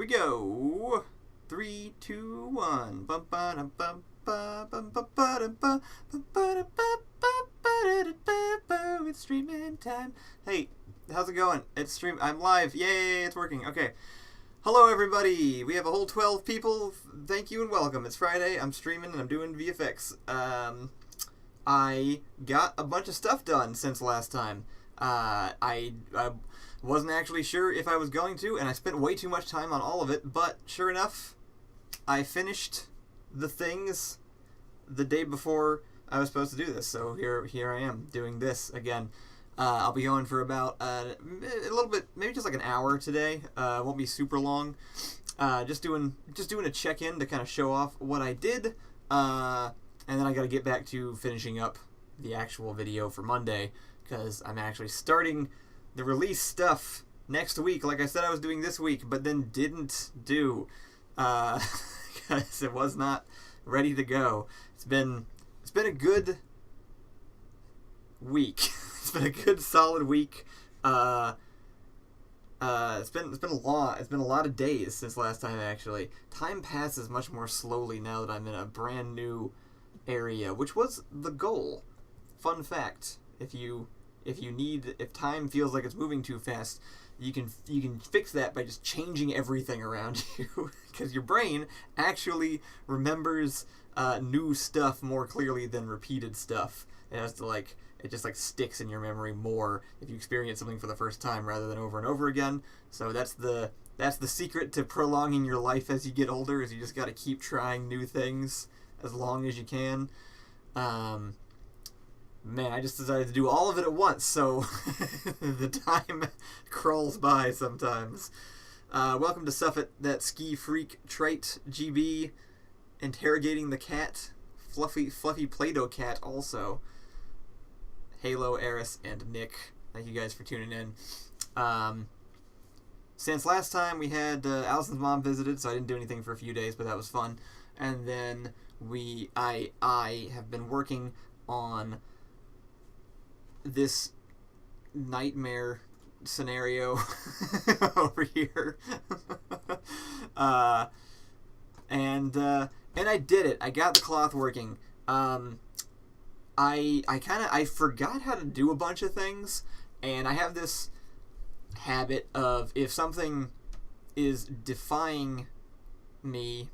we go. 3, 2, 1. Bum ba dum bum ba bum ba ba dum ba bum ba dum ba ba ba da ba ba. It's streaming time. Hey, how's it going? It's stream. I'm live. Yay! It's working. Okay. Hello, everybody. We have a whole 12 people. Thank you and welcome. It's Friday. I'm streaming and I'm doing VFX. I got a bunch of stuff done since last time. I wasn't actually sure if I was going to, and I spent way too much time on all of it, but sure enough, I finished the things the day before I was supposed to do this, so here I am, doing this again. I'll be going for about a little bit, maybe just like an hour today. It won't be super long. Just doing a check-in to kind of show off what I did, and then I gotta get back to finishing up the actual video for Monday, because I'm actually starting the release stuff next week, like I said I was doing this week, but then didn't do, because it was not ready to go. It's been a good week. It's been a good solid week. It's been a lot. It's been a lot of days since last time, actually. Time passes much more slowly now that I'm in a brand new area, which was the goal. Fun fact: if time feels like it's moving too fast, you can fix that by just changing everything around you, because your brain actually remembers new stuff more clearly than repeated stuff. It just sticks in your memory more if you experience something for the first time rather than over and over again. So that's the secret to prolonging your life as you get older, is you just got to keep trying new things as long as you can. Man, I just decided to do all of it at once, so the time crawls by sometimes. Welcome to Suffit, that ski freak trait GB, interrogating the cat, fluffy Play-Doh cat also. Halo, Eris, and Nick, thank you guys for tuning in. Since last time we had Allison's mom visited, so I didn't do anything for a few days, but that was fun. And then I have been working on this nightmare scenario over here. And I did it. I got the cloth working. I forgot how to do a bunch of things, and I have this habit of, if something is defying me,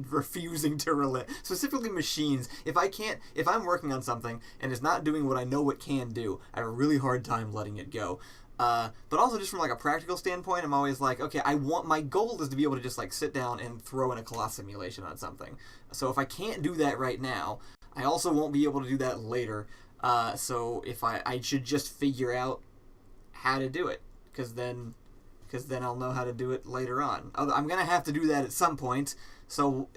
refusing to relent, specifically machines. If I'm working on something and it's not doing what I know it can do, I have a really hard time letting it go. But also just from a practical standpoint, I'm always like, okay, my goal is to be able to just sit down and throw in a cloth simulation on something. So if I can't do that right now, I also won't be able to do that later. So if I should just figure out how to do it, because then I'll know how to do it later on. I'm gonna have to do that at some point. So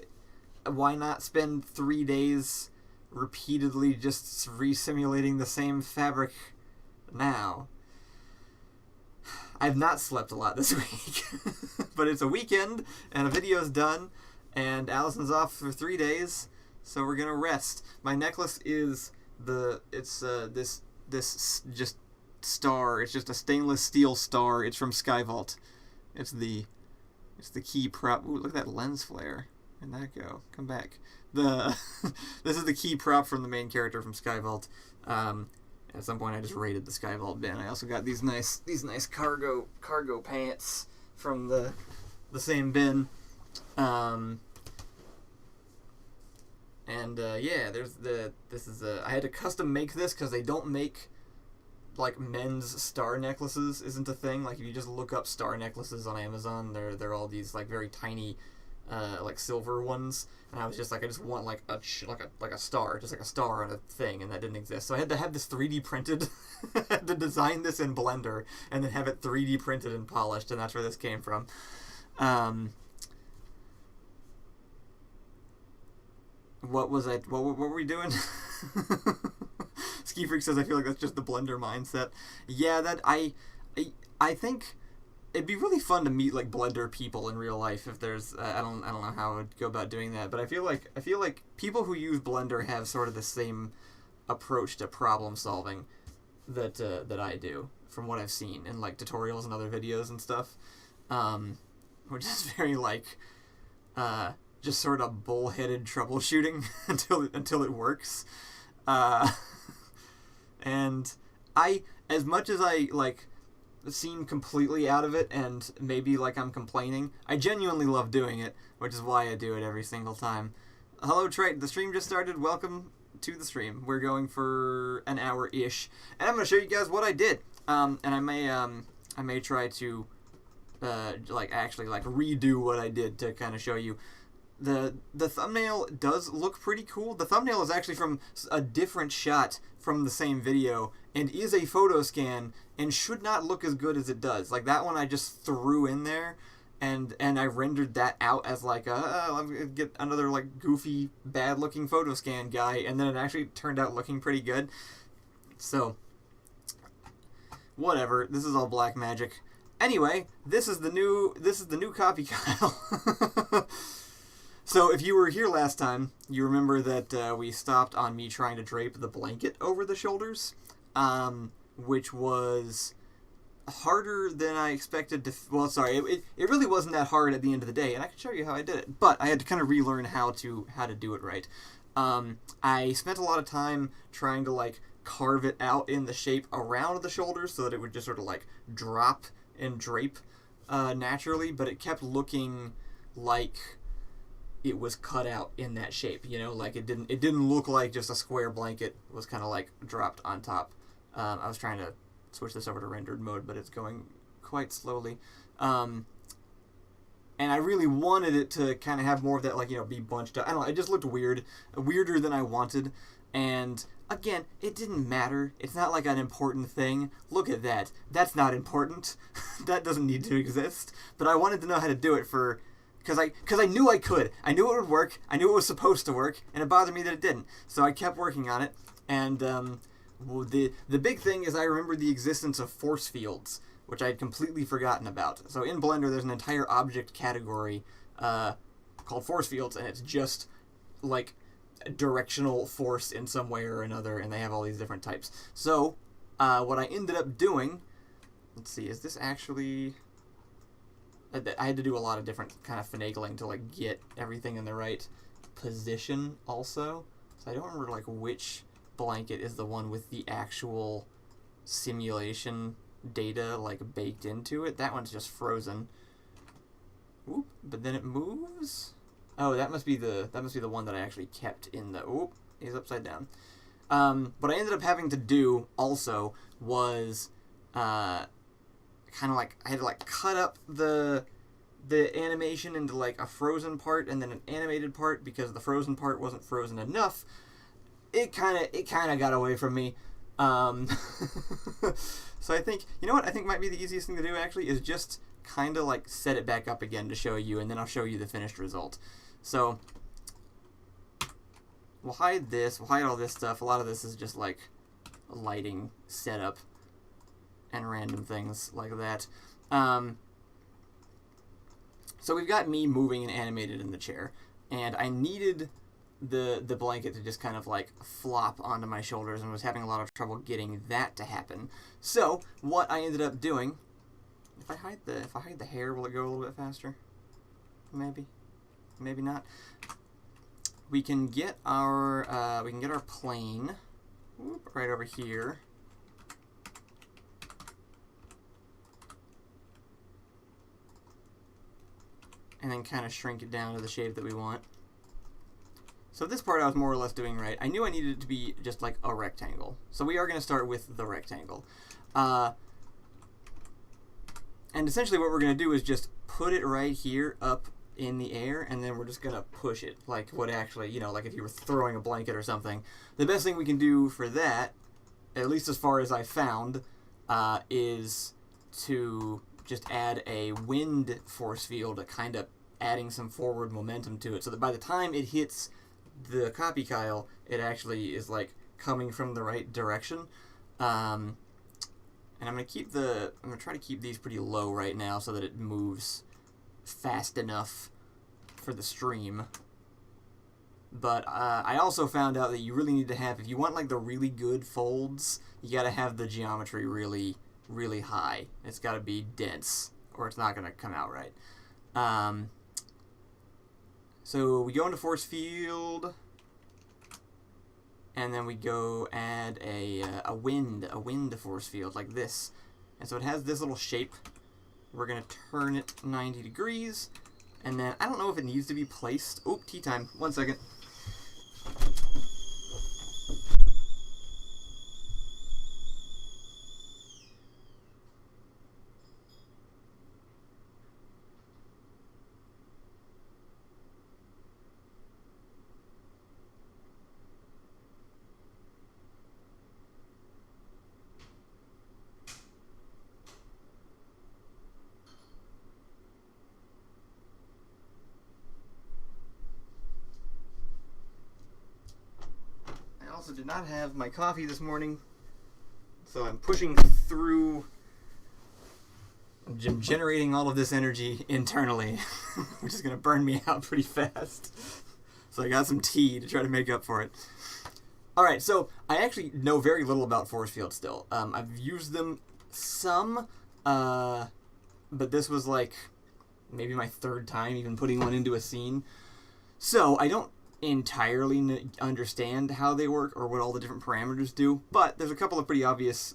why not spend 3 days repeatedly just re-simulating the same fabric now? I've not slept a lot this week, but it's a weekend and a video's done, and Allison's off for 3 days, so we're gonna rest. My necklace is this just star. It's just a stainless steel star. It's from Skyvault. It's the key prop. Ooh, look at that lens flare. Where'd that go? Come back. This is the key prop from the main character from Skyvault. At some point, I just raided the Skyvault bin. I also got these nice cargo pants from the same bin. Yeah, I had to custom make this because they don't make men's star necklaces isn't a thing. If you just look up star necklaces on Amazon, they're all these very tiny silver ones, and I was just I just want a star, just a star on a thing, and that didn't exist. So I had to have this 3D printed. I had to design this in Blender and then have it 3D printed and polished, and that's where this came from. What were we doing? Ski Freak says, I feel like that's just the Blender mindset. Yeah, that I think it'd be really fun to meet Blender people in real life. If there's I don't know how I would go about doing that, but I feel like people who use Blender have sort of the same approach to problem solving that I do, from what I've seen in tutorials and other videos and stuff. which is very like just sort of bullheaded troubleshooting until it works. And as much as I like seem completely out of it and maybe like I'm complaining, I genuinely love doing it, which is why I do it every single time. Hello, Trey. The stream just started. Welcome to the stream. We're going for an hour-ish, and I'm going to show you guys what I did. And I may try to actually redo what I did to kind of show you. The thumbnail does look pretty cool. The thumbnail is actually from a different shot from the same video and is a photo scan and should not look as good as it does. Like that one I just threw in there and I rendered that out as like I'm gonna get another like goofy bad looking photo scan guy, and then it actually turned out looking pretty good. So whatever, this is all black magic. Anyway, this is the new CopyKyle. So if you were here last time, you remember that we stopped on me trying to drape the blanket over the shoulders, which was harder than I expected to... Well, sorry, it really wasn't that hard at the end of the day, and I can show you how I did it. But I had to kind of relearn how to do it right. I spent a lot of time trying to, like, carve it out in the shape around the shoulders so that it would just sort of, like, drop and drape naturally, but it kept looking like it was cut out in that shape, you know, like it didn't look like just a square blanket. It was kind of like dropped on top. I was trying to switch this over to rendered mode, but it's going quite slowly. And I really wanted it to kind of have more of that, like, you know, be bunched up. I don't know, it just looked weirder than I wanted. And again, it didn't matter. It's not like an important thing. Look at that. That's not important. That doesn't need to exist. But I wanted to know how to do it because I knew I could. I knew it would work. I knew it was supposed to work, and it bothered me that it didn't. So I kept working on it, and the big thing is I remembered the existence of force fields, which I had completely forgotten about. So in Blender, there's an entire object category called force fields, and it's just like directional force in some way or another, and they have all these different types. So what I ended up doing, let's see, is this actually... I had to do a lot of different kind of finagling to like get everything in the right position also. So I don't remember like which blanket is the one with the actual simulation data like baked into it. That one's just frozen. Oop, but then it moves. Oh, that must be the one that I actually kept in the... Oop, he's upside down. What I ended up having to do also was kind of like I had to like cut up the animation into like a frozen part and then an animated part because the frozen part wasn't frozen enough. It kind of got away from me. So I think, you know what I think might be the easiest thing to do actually is just kind of like set it back up again to show you, and then I'll show you the finished result. So we'll hide this, we'll hide all this stuff. A lot of this is just like lighting setup and random things like that. So we've got me moving and animated in the chair, and I needed the blanket to just kind of like flop onto my shoulders, and was having a lot of trouble getting that to happen. So what I ended up doing, if I hide the hair, will it go a little bit faster? Maybe not. We can get our plane right over here. And then kind of shrink it down to the shape that we want. So this part I was more or less doing right. I knew I needed it to be just like a rectangle. So we are going to start with the rectangle. And essentially what we're going to do is just put it right here up in the air, and then we're just going to push it like what actually, you know, like if you were throwing a blanket or something. The best thing we can do for that, at least as far as I found, is to just add a wind force field, kind of adding some forward momentum to it, so that by the time it hits the CopyKyle, it actually is like coming from the right direction. And I'm gonna try to keep these pretty low right now so that it moves fast enough for the stream. But I also found out that you really need to have, if you want like the really good folds, you gotta have the geometry really high. It's got to be dense, or it's not going to come out right. So we go into force field, and then we go add a wind force field like this. And so it has this little shape. We're going to turn it 90 degrees, and then I don't know if it needs to be placed. Oh, tea time. 1 second. I also did not have my coffee this morning, so I'm pushing through, generating all of this energy internally, which is going to burn me out pretty fast. So I got some tea to try to make up for it. Alright, so I actually know very little about force fields still. I've used them some, but this was like maybe my third time even putting one into a scene. So I don't entirely understand how they work or what all the different parameters do, but there's a couple of pretty obvious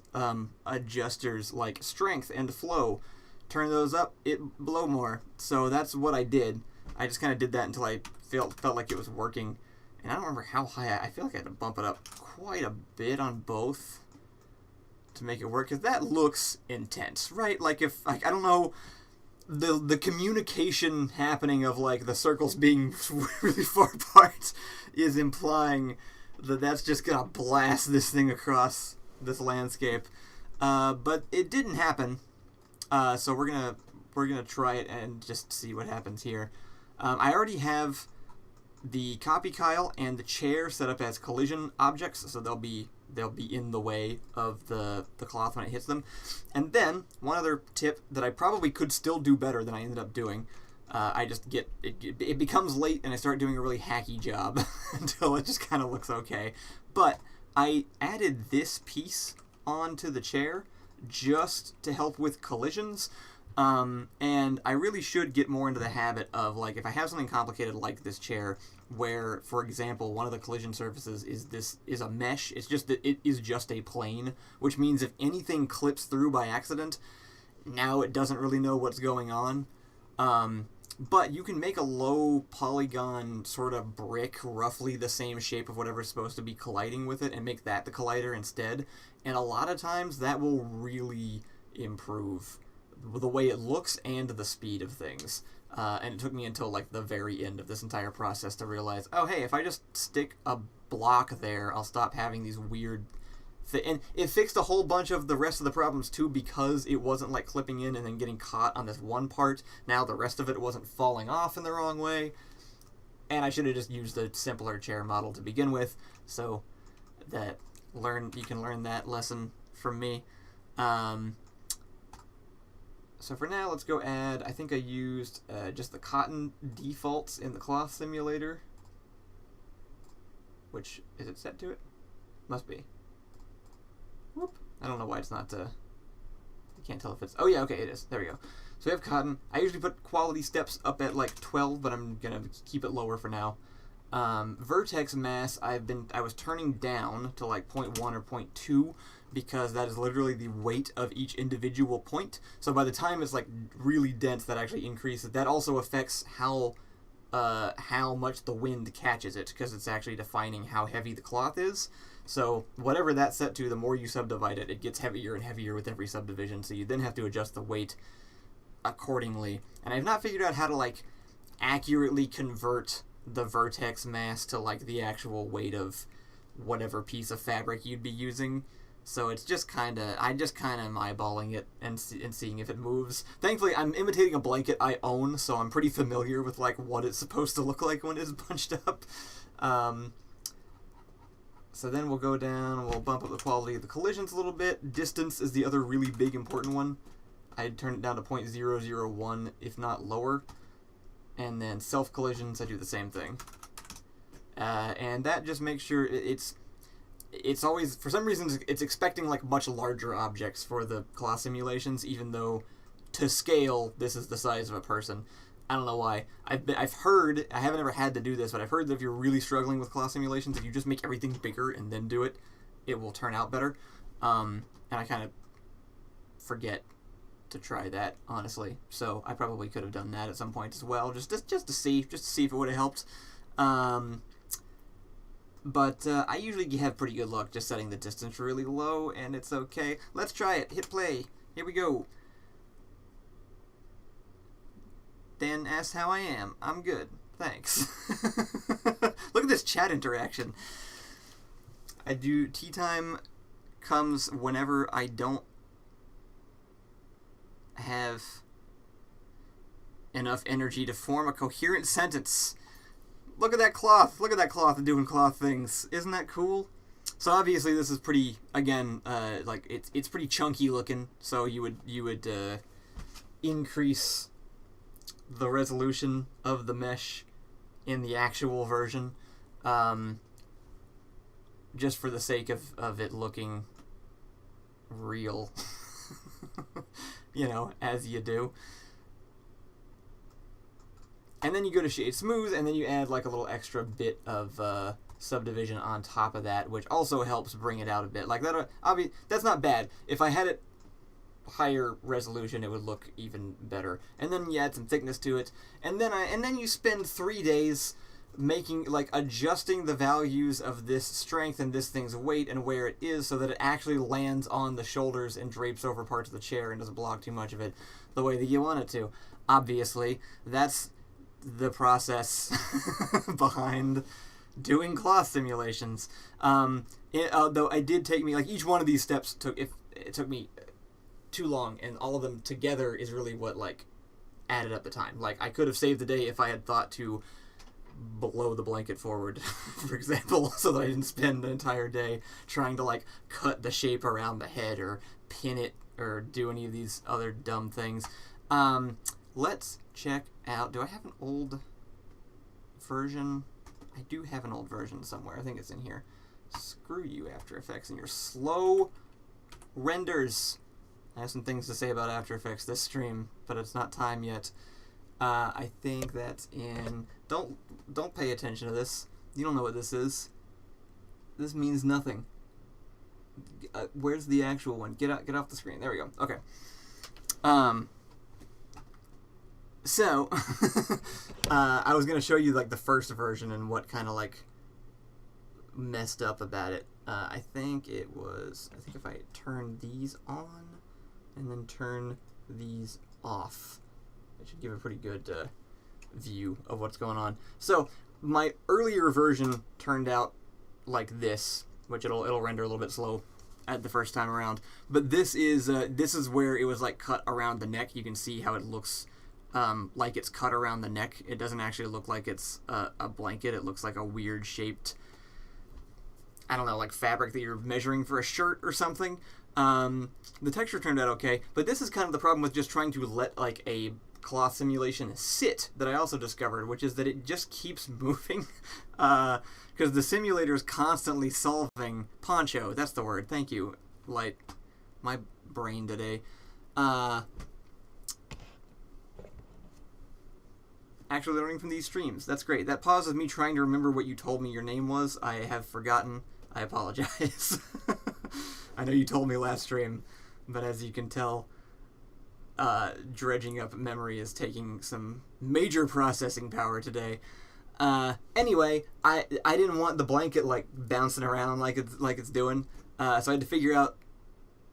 adjusters like strength and flow. Turn those up, it blow more. So that's what I did. I just kind of did that until I felt like it was working. And I don't remember how high. I feel like I had to bump it up quite a bit on both to make it work, because that looks intense, right? Like if, like, I don't know, the communication happening of like the circles being really far apart is implying that that's just gonna blast this thing across this landscape. But it didn't happen. So we're gonna try it and just see what happens here. I already have the CopyKyle and the chair set up as collision objects, so they'll be in the way of the cloth when it hits them. And then one other tip that I probably could still do better than I ended up doing. I just get it becomes late and I start doing a really hacky job until it just kind of looks okay. But I added this piece onto the chair just to help with collisions. And I really should get more into the habit of, like, if I have something complicated like this chair, where, for example, one of the collision surfaces is a mesh, it's just that it is just a plane, which means if anything clips through by accident, now it doesn't really know what's going on. But you can make a low polygon sort of brick, roughly the same shape of whatever's supposed to be colliding with it, and make that the collider instead. And a lot of times that will really improve the way it looks and the speed of things. And it took me until like the very end of this entire process to realize, oh hey, if I just stick a block there, I'll stop having these weird and it fixed a whole bunch of the rest of the problems too, because it wasn't like clipping in and then getting caught on this one part. Now the rest of it wasn't falling off in the wrong way. And I should have just used a simpler chair model to begin with, so that you can learn that lesson from me. So for now, let's go add, I think I used just the cotton defaults in the cloth simulator. Which, is it set to it? Must be. Whoop. I don't know why it's not, I can't tell if it's, oh yeah, okay, it is. There we go. So we have cotton. I usually put quality steps up at like 12, but I'm going to keep it lower for now. Vertex mass, I was turning down to like 0.1 or 0.2, because that is literally the weight of each individual point. So by the time it's like really dense, that actually increases. That also affects how much the wind catches it, because it's actually defining how heavy the cloth is. So whatever that's set to, the more you subdivide it, it gets heavier and heavier with every subdivision. So you then have to adjust the weight accordingly. And I've not figured out how to like accurately convert the vertex mass to like the actual weight of whatever piece of fabric you'd be using. So it's just kind of, I just kind of am eyeballing it and seeing if it moves. Thankfully, I'm imitating a blanket I own, so I'm pretty familiar with like what it's supposed to look like when it's bunched up. So then we'll go down and we'll bump up the quality of the collisions a little bit. Distance is the other really big important one. I'd turn it down to 0.001, if not lower. And then self-collisions, I do the same thing. And that just makes sure it's always, for some reason, it's expecting like much larger objects for the claw simulations, even though to scale, this is the size of a person. I don't know why. I've heard, I haven't ever had to do this, but I've heard that if you're really struggling with cloth simulations, if you just make everything bigger and then do it, it will turn out better. And I kind of forget to try that, honestly. So I probably could have done that at some point as well, just to see if it would have helped. But I usually have pretty good luck just setting the distance really low, and it's okay. Let's try it. Hit play. Here we go. Dan asks how I am. I'm good. Thanks. Look at this chat interaction. Tea time comes whenever I don't have enough energy to form a coherent sentence. Look at that cloth. Look at that cloth doing cloth things. Isn't that cool? So obviously this is pretty, again, like it's pretty chunky looking. So you would increase the resolution of the mesh in the actual version, just for the sake of it looking real. You know, as you do. And then you go to Shade Smooth, and then you add like a little extra bit of subdivision on top of that, which also helps bring it out a bit. Like that, that's not bad. If I had it higher resolution, it would look even better. And then you add some thickness to it, and then you spend 3 days adjusting the values of this strength and this thing's weight and where it is, so that it actually lands on the shoulders and drapes over parts of the chair and doesn't block too much of it the way that you want it to. Obviously, that's the process behind doing cloth simulations. Though it did take me, like, each one of these steps took me too long, and all of them together is really what like added up the time. Like, I could have saved the day if I had thought to blow the blanket forward, for example, so that I didn't spend an entire day trying to like cut the shape around the head or pin it or do any of these other dumb things. Let's check out, do I have an old version? I do have an old version somewhere. I think it's in here. Screw you, After Effects, and your slow renders. I have some things to say about After Effects this stream, but it's not time yet. I think that's in... Don't pay attention to this. You don't know what this is. This means nothing. Where's the actual one? Get off the screen. There we go. Okay. So, I was going to show you, like, the first version and what kind of, like, messed up about it. I think if I turn these on and then turn these off, it should give a pretty good view of what's going on. So, my earlier version turned out like this, which it'll render a little bit slow at the first time around. But this is where it was, like, cut around the neck. You can see how it looks... like it's cut around the neck. It doesn't actually look like it's a blanket. It looks like a weird shaped, I don't know, like fabric that you're measuring for a shirt or something. The texture turned out okay, but this is kind of the problem with just trying to let like a cloth simulation sit that I also discovered, which is that it just keeps moving, because the simulator is constantly solving poncho. That's the word. Thank you, Light. My brain today. Actually learning from these streams. That's great. That pauses me trying to remember what you told me your name was. I have forgotten. I apologize. I know you told me last stream, but as you can tell, dredging up memory is taking some major processing power today. Anyway, I didn't want the blanket like bouncing around like it's doing, so I had to figure out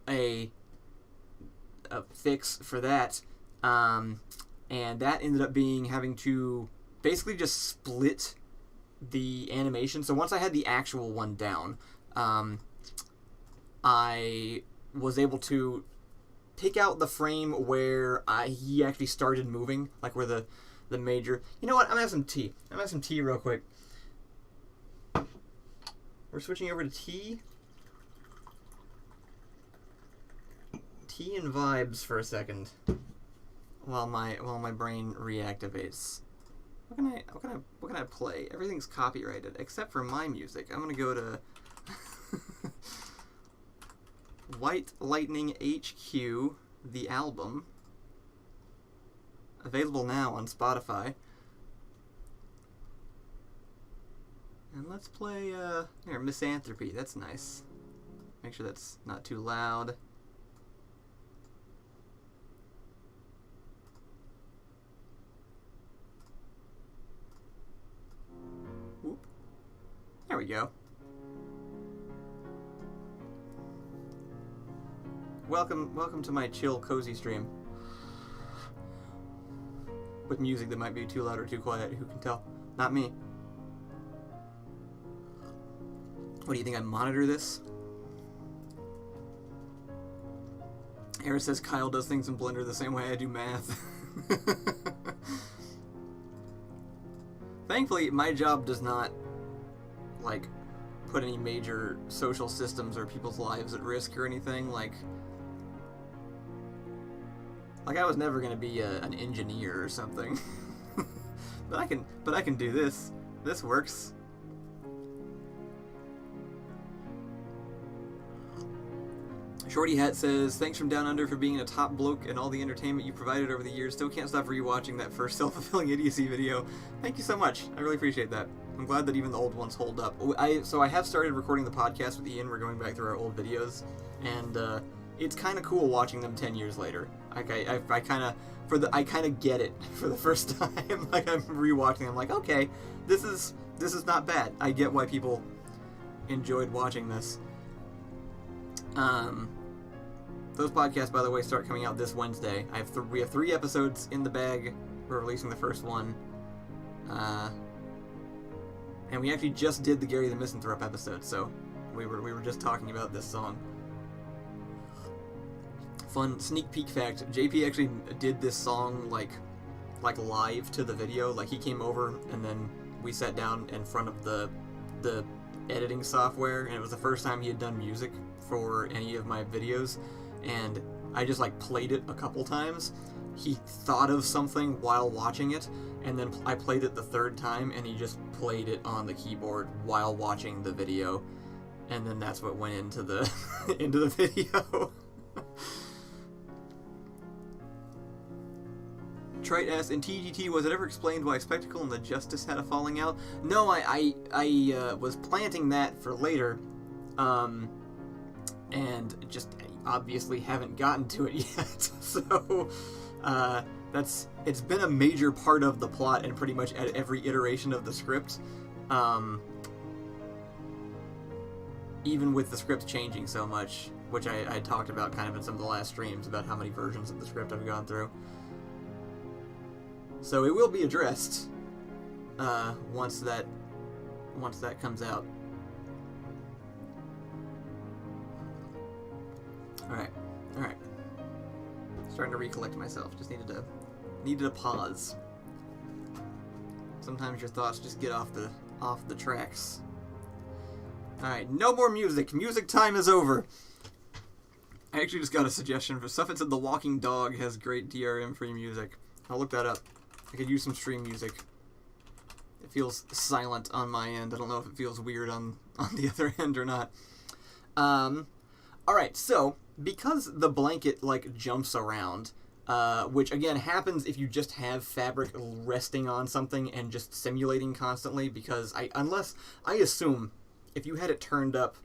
a fix for that. And that ended up being having to basically just split the animation. So once I had the actual one down, I was able to pick out the frame where he actually started moving, like where the major... You know what? I'm going to have some tea. I'm going to have some tea real quick. We're switching over to tea. Tea and vibes for a second. While my brain reactivates. What can I play? Everything's copyrighted except for my music. I'm gonna go to White Lightning HQ, the album. available now on Spotify. And let's play, here, Misanthropy. That's nice. Make sure that's not too loud. Whoop. There we go. Welcome to my chill, cozy stream. With music that might be too loud or too quiet, who can tell? Not me. What do you think, I monitor this? Eric says Kyle does things in Blender the same way I do math. Thankfully, my job does not, like, put any major social systems or people's lives at risk or anything. Like I was never gonna be an engineer or something. but I can do this. This works. Shorty Hat says, thanks from Down Under for being a top bloke and all the entertainment you provided over the years. Still can't stop rewatching that first self-fulfilling idiocy video. Thank you so much. I really appreciate that. I'm glad that even the old ones hold up. So I have started recording the podcast with Ian. We're going back through our old videos, and it's kind of cool watching them 10 years later. Like I kind of get it for the first time. Like I'm rewatching. I'm like, okay, this is not bad. I get why people enjoyed watching this. Those podcasts, by the way, start coming out this Wednesday. We have 3 episodes in the bag. We're releasing the first one. And we actually just did the Gary the Misanthrope episode, so we were just talking about this song. Fun sneak peek fact, JP actually did this song like live to the video. Like he came over and then we sat down in front of the editing software, and it was the first time he had done music for any of my videos, and I just like played it a couple times. He thought of something while watching it, and then I played it the 3rd time, and he just played it on the keyboard while watching the video, and then that's what went into the into the video. Trite asks, in TGT, was it ever explained why Spectacle and the Justice had a falling out? No, I was planting that for later, and just obviously haven't gotten to it yet. So, it's been a major part of the plot and pretty much at every iteration of the script. Even with the script changing so much, which I talked about kind of in some of the last streams about how many versions of the script I've gone through. So it will be addressed once that comes out. All right. Starting to recollect myself. Just needed a pause. Sometimes your thoughts just get off the tracks. All right, no more music. Music time is over. I actually just got a suggestion for stuff. It said The Walking Dog has great DRM-free music. I'll look that up. I could use some stream music. It feels silent on my end. I don't know if it feels weird on the other end or not. Alright, so, because the blanket, like, jumps around, which, again, happens if you just have fabric resting on something and just simulating constantly, because I assume if you had it turned up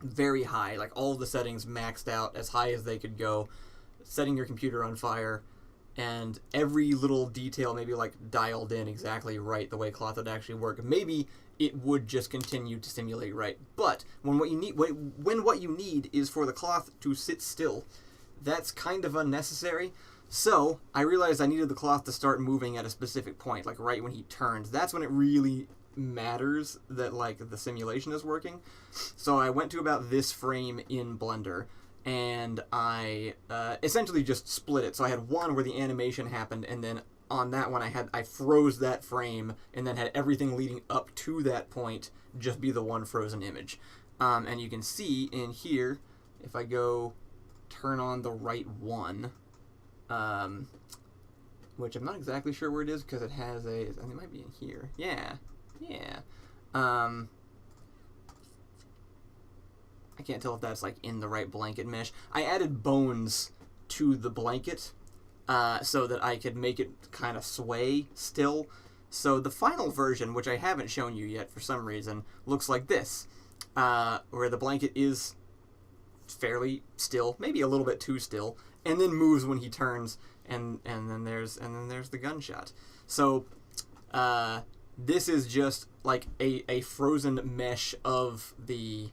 very high, like all of the settings maxed out as high as they could go, setting your computer on fire, and every little detail maybe like dialed in exactly right the way cloth would actually work, maybe it would just continue to simulate right. But when what you need is for the cloth to sit still, that's kind of unnecessary. So I realized I needed the cloth to start moving at a specific point, like right when he turns. That's when it really matters that like the simulation is working. So I went to about this frame in Blender, and I essentially just split it. So I had one where the animation happened, and then on that one I froze that frame, and then had everything leading up to that point just be the one frozen image. And you can see in here, if I go turn on the right one, which I'm not exactly sure where it is because it has I think it might be in here. Yeah. I can't tell if that's like in the right blanket mesh. I added bones to the blanket, so that I could make it kind of sway still. So the final version, which I haven't shown you yet for some reason, looks like this, where the blanket is fairly still, maybe a little bit too still, and then moves when he turns, and then there's the gunshot. So this is just like a frozen mesh of the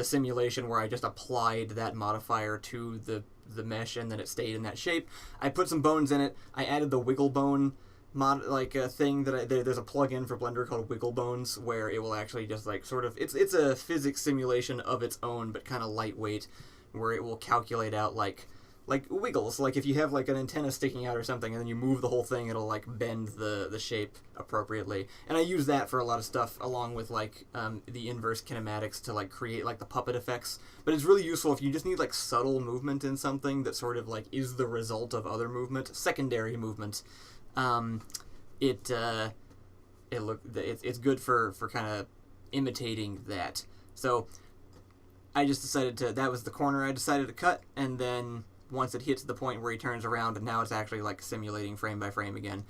simulation where I just applied that modifier to the mesh, and then it stayed in that shape. I put some bones in it. I added the wiggle bone thing that there's a plugin for Blender called Wiggle Bones, where it will actually just like sort of it's a physics simulation of its own, but kind of lightweight, where it will calculate out like wiggles. Like if you have like an antenna sticking out or something, and then you move the whole thing, it'll like bend the shape appropriately. And I use that for a lot of stuff, along with like the inverse kinematics to like create like the puppet effects. But it's really useful if you just need like subtle movement in something that sort of like is the result of other movement, secondary movement. It's good for kind of imitating that. So I just decided that was the corner I decided to cut, and then once it hits the point where he turns around, and now it's actually like simulating frame by frame again.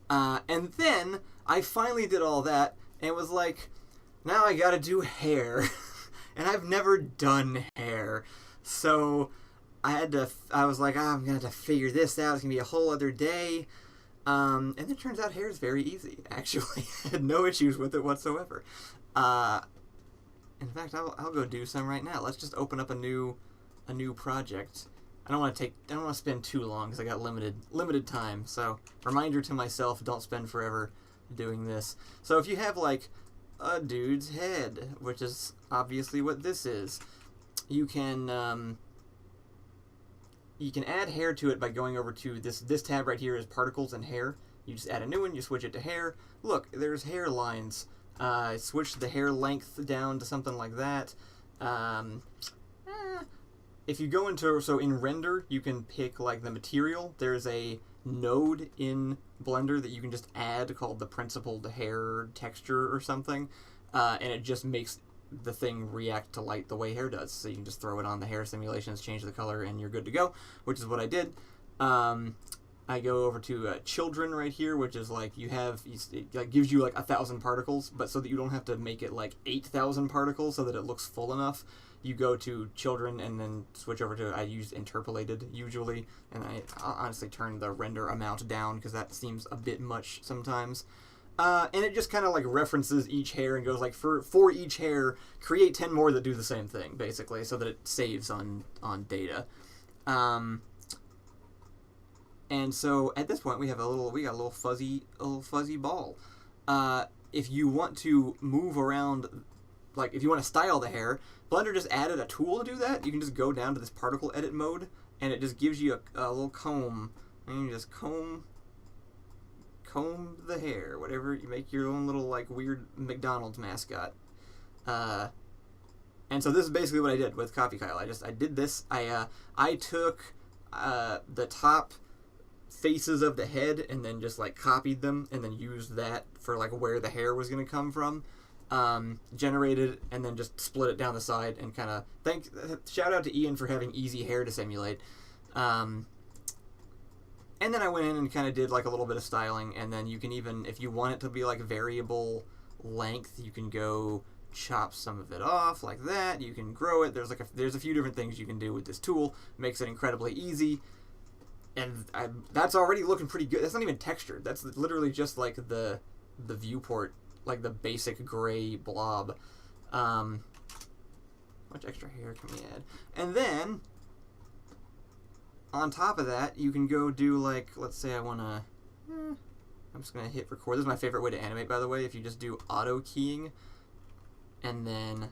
And then I finally did all that, and it was like, now I gotta do hair. And I've never done hair. So I was like, I'm gonna have to figure this out. It's gonna be a whole other day. And it turns out hair is very easy, actually. I had no issues with it whatsoever. In fact, I'll go do some right now. Let's just open up a new project. I don't want to spend too long because I got limited time. So, reminder to myself, don't spend forever doing this. So if you have like a dude's head, which is obviously what this is, you can add hair to it by going over to this tab right here is particles and hair. You just add a new one, you switch it to hair. Look, there's hair lines. Switch the hair length down to something like that. If you go in render, you can pick like the material. There's a node in Blender that you can just add called the principled hair texture or something, and it just makes the thing react to light the way hair does. So you can just throw it on the hair simulations, change the color, and you're good to go, which is what I did. I go over to children right here, which is like it like gives you like 1,000 particles, but so that you don't have to make it like 8,000 particles so that it looks full enough, you go to children and then switch over to, I use interpolated usually, and I honestly turn the render amount down because that seems a bit much sometimes. And it just kind of like references each hair and goes like, for each hair, create 10 more that do the same thing, basically, so that it saves on data. And so at this point we got a little fuzzy ball. If you want to move around, like if you want to style the hair, Blender just added a tool to do that. You can just go down to this particle edit mode, and it just gives you a little comb, and you just comb the hair, whatever. You make your own little like weird McDonald's mascot. And so this is basically what I did with CopyKyle. I did this. I took the top faces of the head and then just like copied them and then used that for like where the hair was going to come from. Generated it and then just split it down the side and kind of shout out to Ian for having easy hair to simulate. And then I went in and kind of did like a little bit of styling, and then you can even, if you want it to be like variable length, you can go chop some of it off like that. You can grow it. There's a few different things you can do with this tool. It makes it incredibly easy. And that's already looking pretty good. That's not even textured. That's literally just like the viewport, like the basic gray blob. How much extra hair can we add? And then on top of that, you can go do like, let's say I want to, I'm just going to hit record. This is my favorite way to animate, by the way. If you just do auto keying and then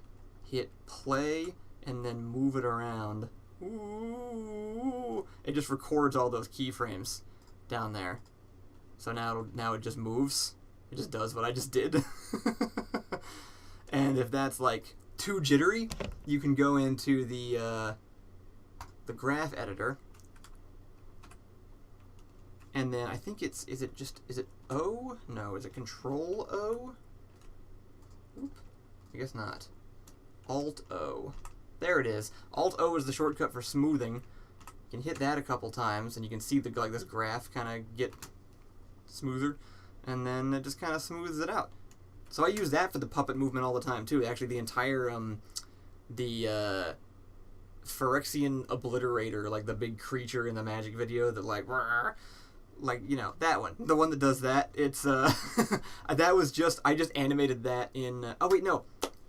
hit play and then move it around, ooh, it just records all those keyframes down there. So now it just moves. It just does what I just did. And if that's like too jittery, you can go into the graph editor. And then I think is it O? No, is it Control O? Oop, I guess not. Alt O. There it is. Alt O is the shortcut for smoothing. You can hit that a couple times, and you can see the this graph kind of get smoother, and then it just kind of smooths it out. So I use that for the puppet movement all the time too. Actually, the entire the Phyrexian Obliterator, like the big creature in the Magic video that like you know, that one, the one that does that. It's that was just, I just animated that in. Oh wait, no.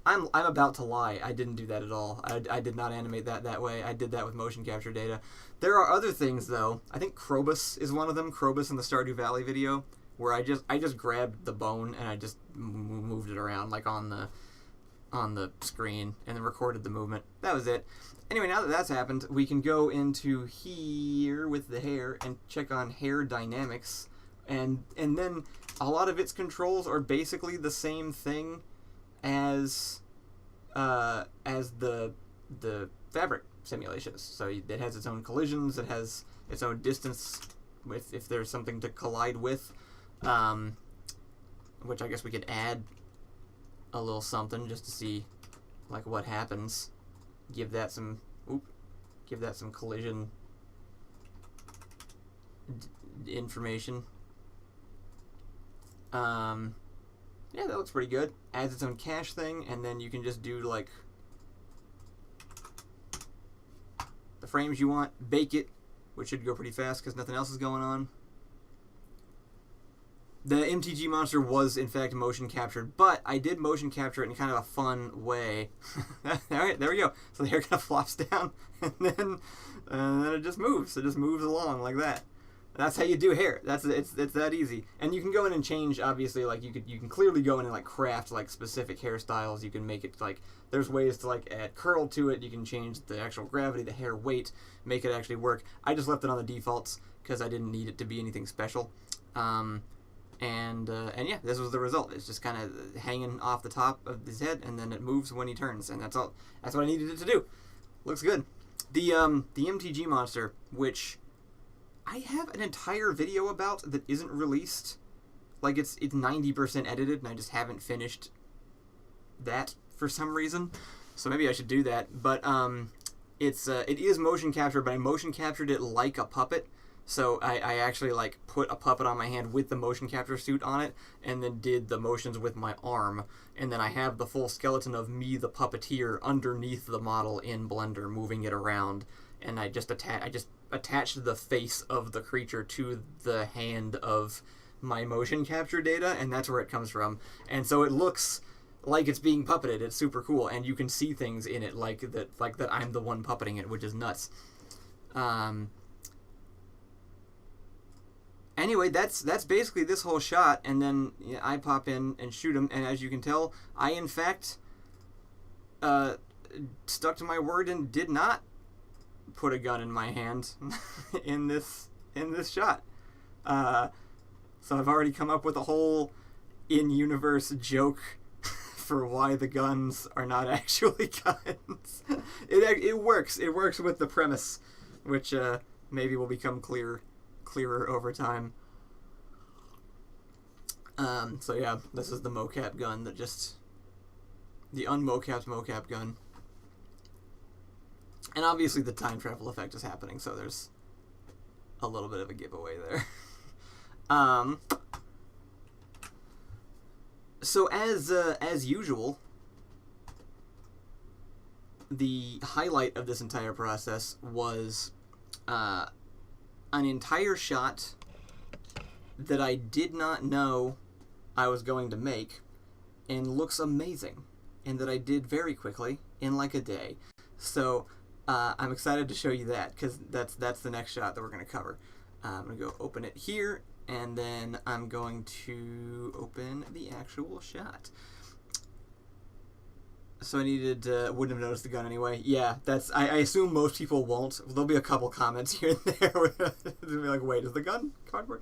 I'm about to lie. I didn't do that at all. I did not animate that way. I did that with motion capture data. There are other things though. I think Krobus is one of them. Krobus in the Stardew Valley video, where I just grabbed the bone and I just moved it around like on the screen and then recorded the movement. That was it. Anyway, now that that's happened, we can go into here with the hair and check on hair dynamics, and then a lot of its controls are basically the same thing as the fabric simulations. So it has its own collisions, it has its own distance with if there's something to collide with, which I guess we could add a little something just to see like what happens. Give that some collision information. Yeah, that looks pretty good. Adds its own cache thing, and then you can just do like the frames you want, bake it, which should go pretty fast because nothing else is going on. The MTG monster was in fact motion captured, but I did motion capture it in kind of a fun way. Alright, there we go. So the hair kind of flops down, and then it just moves. It just moves along like that. That's how you do hair. It's that easy. And you can go in and change, obviously, like you can clearly go in and like craft like specific hairstyles. You can make it like, there's ways to like add curl to it. You can change the actual gravity, the hair weight, make it actually work. I just left it on the defaults because I didn't need it to be anything special. And yeah, this was the result. It's just kind of hanging off the top of his head, and then it moves when he turns, and that's all. That's what I needed it to do. Looks good. The MTG monster, which I have an entire video about that isn't released. Like it's 90% edited, and I just haven't finished that for some reason. So maybe I should do that. But it is motion captured, but I motion captured it like a puppet. So I actually like put a puppet on my hand with the motion capture suit on it, and then did the motions with my arm, and then I have the full skeleton of me, the puppeteer, underneath the model in Blender, moving it around, and I just attached the face of the creature to the hand of my motion capture data, and that's where it comes from. And so it looks like it's being puppeted. It's super cool, and you can see things in it like that I'm the one puppeting it, which is nuts. Anyway, that's basically this whole shot, and then I pop in and shoot him, and as you can tell, I in fact stuck to my word and did not put a gun in my hand in this shot. So I've already come up with a whole in-universe joke for why the guns are not actually guns. It works. It works with the premise, which maybe will become clearer over time. So yeah, this is the mocap gun that the unmocapped mocap gun. And obviously the time travel effect is happening, so there's a little bit of a giveaway there. So as usual, the highlight of this entire process was an entire shot that I did not know I was going to make, and looks amazing, and that I did very quickly in like a day. So I'm excited to show you that, because that's the next shot that we're going to cover. I'm going to go open it here, and then I'm going to open the actual shot. So I needed, wouldn't have noticed the gun anyway. Yeah, I assume most people won't. There'll be a couple comments here and there where they'll be like, wait, is the gun cardboard?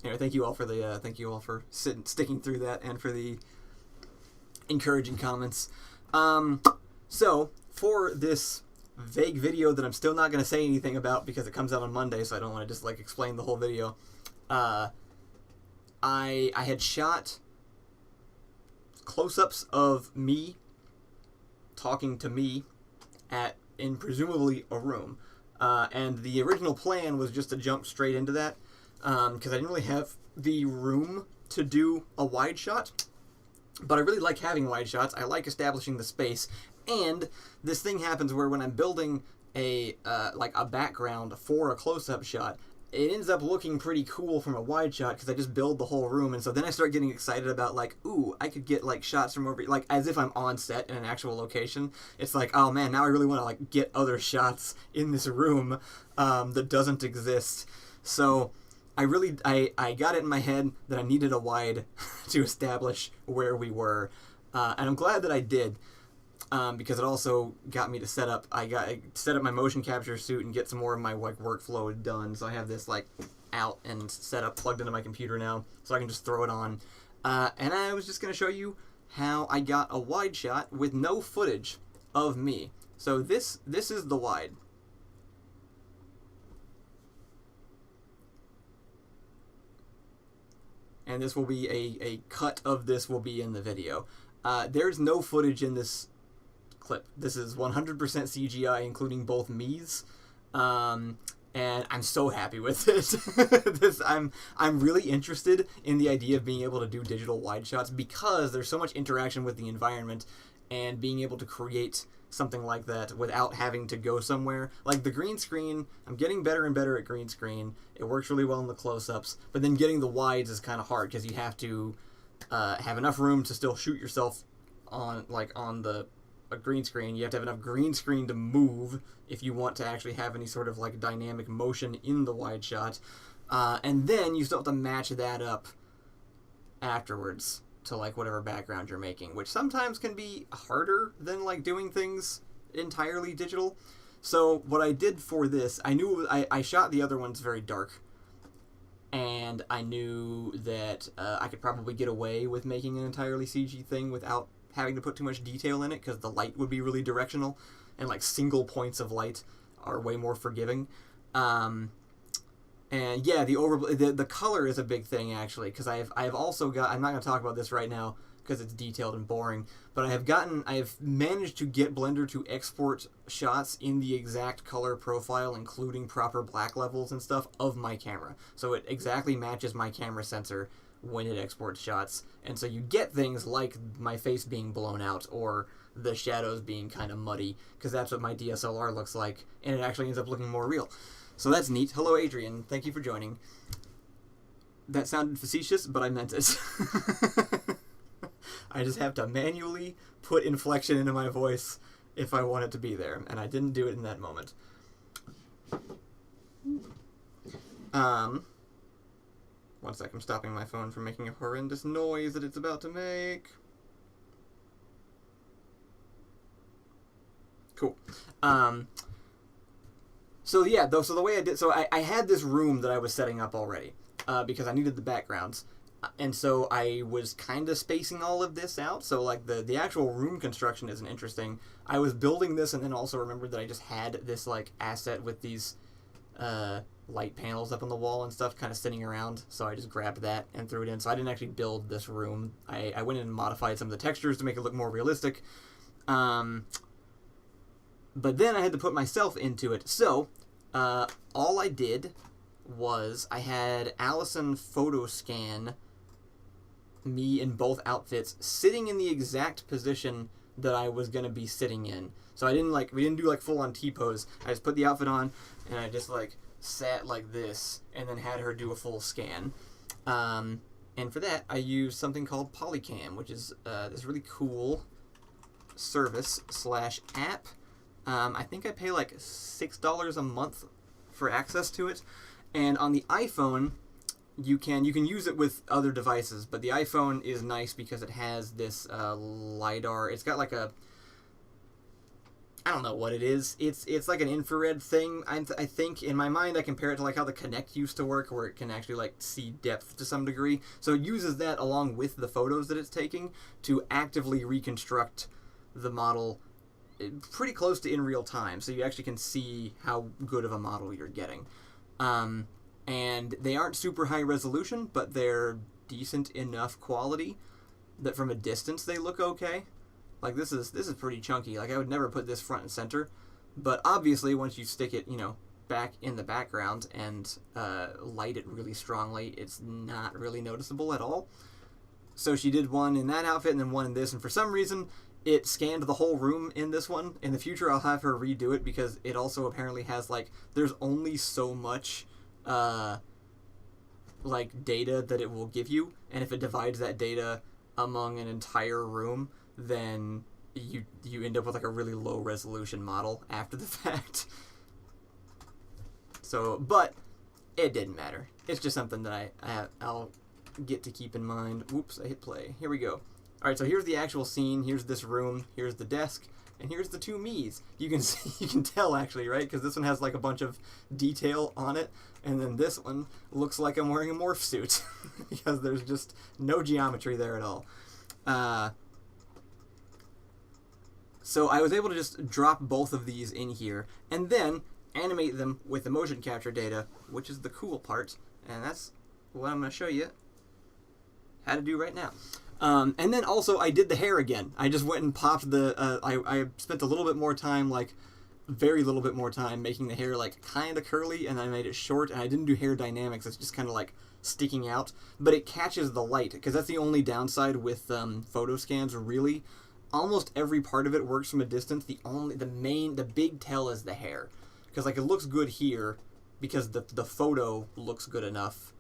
Anyway, thank you all for sticking through that, and for the encouraging comments. So for this vague video that I'm still not going to say anything about because it comes out on Monday, so I don't want to just like explain the whole video. I had shot close-ups of me talking to me in presumably a room. And the original plan was just to jump straight into that, because I didn't really have the room to do a wide shot. But I really like having wide shots. I like establishing the space. And this thing happens where when I'm building a background for a close-up shot, it ends up looking pretty cool from a wide shot because I just build the whole room. And so then I start getting excited about, like, ooh, I could get, like, shots from over, like, as if I'm on set in an actual location. It's like, oh man, now I really want to, like, get other shots in this room that doesn't exist. So I got it in my head that I needed a wide to establish where we were. And I'm glad that I did. Because it also got me to set up my motion capture suit and get some more of my like workflow done. So I have this like out and set up plugged into my computer now, so I can just throw it on. And I was just going to show you how I got a wide shot with no footage of me. So this is the wide. And this will be a cut of this will be in the video. There's no footage in this clip. This is 100% CGI, including both me's, and I'm so happy with it. I'm really interested in the idea of being able to do digital wide shots because there's so much interaction with the environment, and being able to create something like that without having to go somewhere. Like the green screen, I'm getting better and better at green screen. It works really well in the close-ups, but then getting the wides is kind of hard because you have to have enough room to still shoot yourself on a green screen. You have to have enough green screen to move if you want to actually have any sort of like dynamic motion in the wide shot. And then you still have to match that up afterwards to like whatever background you're making, which sometimes can be harder than like doing things entirely digital. So what I did for this, I knew I shot the other ones very dark, and I knew that I could probably get away with making an entirely CG thing without having to put too much detail in it, because the light would be really directional, and like single points of light are way more forgiving. And yeah, the color is a big thing actually, because I've also got, I'm not going to talk about this right now because it's detailed and boring, but I have managed to get Blender to export shots in the exact color profile, including proper black levels and stuff, of my camera. So it exactly matches my camera sensor when it exports shots, and so you get things like my face being blown out or the shadows being kind of muddy, because that's what my DSLR looks like, and it actually ends up looking more real. So that's neat. Hello, Adrian. Thank you for joining. That sounded facetious, but I meant it. I just have to manually put inflection into my voice if I want it to be there, and I didn't do it in that moment. One sec, I'm stopping my phone from making a horrendous noise that it's about to make. Cool. So yeah, so the way I did, so I had this room that I was setting up already, because I needed the backgrounds. And so I was kind of spacing all of this out, so like the actual room construction isn't interesting. I was building this and then also remembered that I just had this like asset with these light panels up on the wall and stuff kind of sitting around, so I just grabbed that and threw it in. So I didn't actually build this room. I went in and modified some of the textures to make it look more realistic. But then I had to put myself into it. So all I did was I had Allison photo scan me in both outfits, sitting in the exact position that I was going to be sitting in. So we didn't do like full on T-pose. I just put the outfit on and I just like sat like this and then had her do a full scan. And for that I used something called Polycam, which is this really cool service / app. I think I pay like $6 a month for access to it. And on the iPhone, you can use it with other devices, but the iPhone is nice because it has this LiDAR. It's got like a, I don't know what it is. It's like an infrared thing. I think in my mind I compare it to like how the Kinect used to work, where it can actually like see depth to some degree. So it uses that along with the photos that it's taking to actively reconstruct the model pretty close to in real time. So you actually can see how good of a model you're getting. And they aren't super high resolution, but they're decent enough quality that from a distance they look okay. Like, this is pretty chunky. Like, I would never put this front and center. But obviously, once you stick it, back in the background and light it really strongly, it's not really noticeable at all. So she did one in that outfit and then one in this, and for some reason it scanned the whole room in this one. In the future I'll have her redo it because it also apparently has there's only so much data that it will give you, and if it divides that data among an entire room, then you end up with a really low resolution model after the fact. So, but it didn't matter. It's just something that I'll get to keep in mind. Whoops, I hit play. Here we go. Alright, so here's the actual scene. Here's this room. Here's the desk. And here's the two me's. You can see, you can tell actually, right? Because this one has a bunch of detail on it. And then this one looks like I'm wearing a morph suit. Because there's just no geometry there at all. So I was able to just drop both of these in here. And then animate them with the motion capture data, which is the cool part. And that's what I'm going to show you how to do right now. And then also I did the hair again. I just went and popped the, I spent a little bit more time, very little bit more time making the hair kind of curly, and I made it short, and I didn't do hair dynamics. It's just kind of sticking out, but it catches the light, because that's the only downside with photo scans, really. Almost every part of it works from a distance. The big tell is the hair, because it looks good here because the photo looks good enough.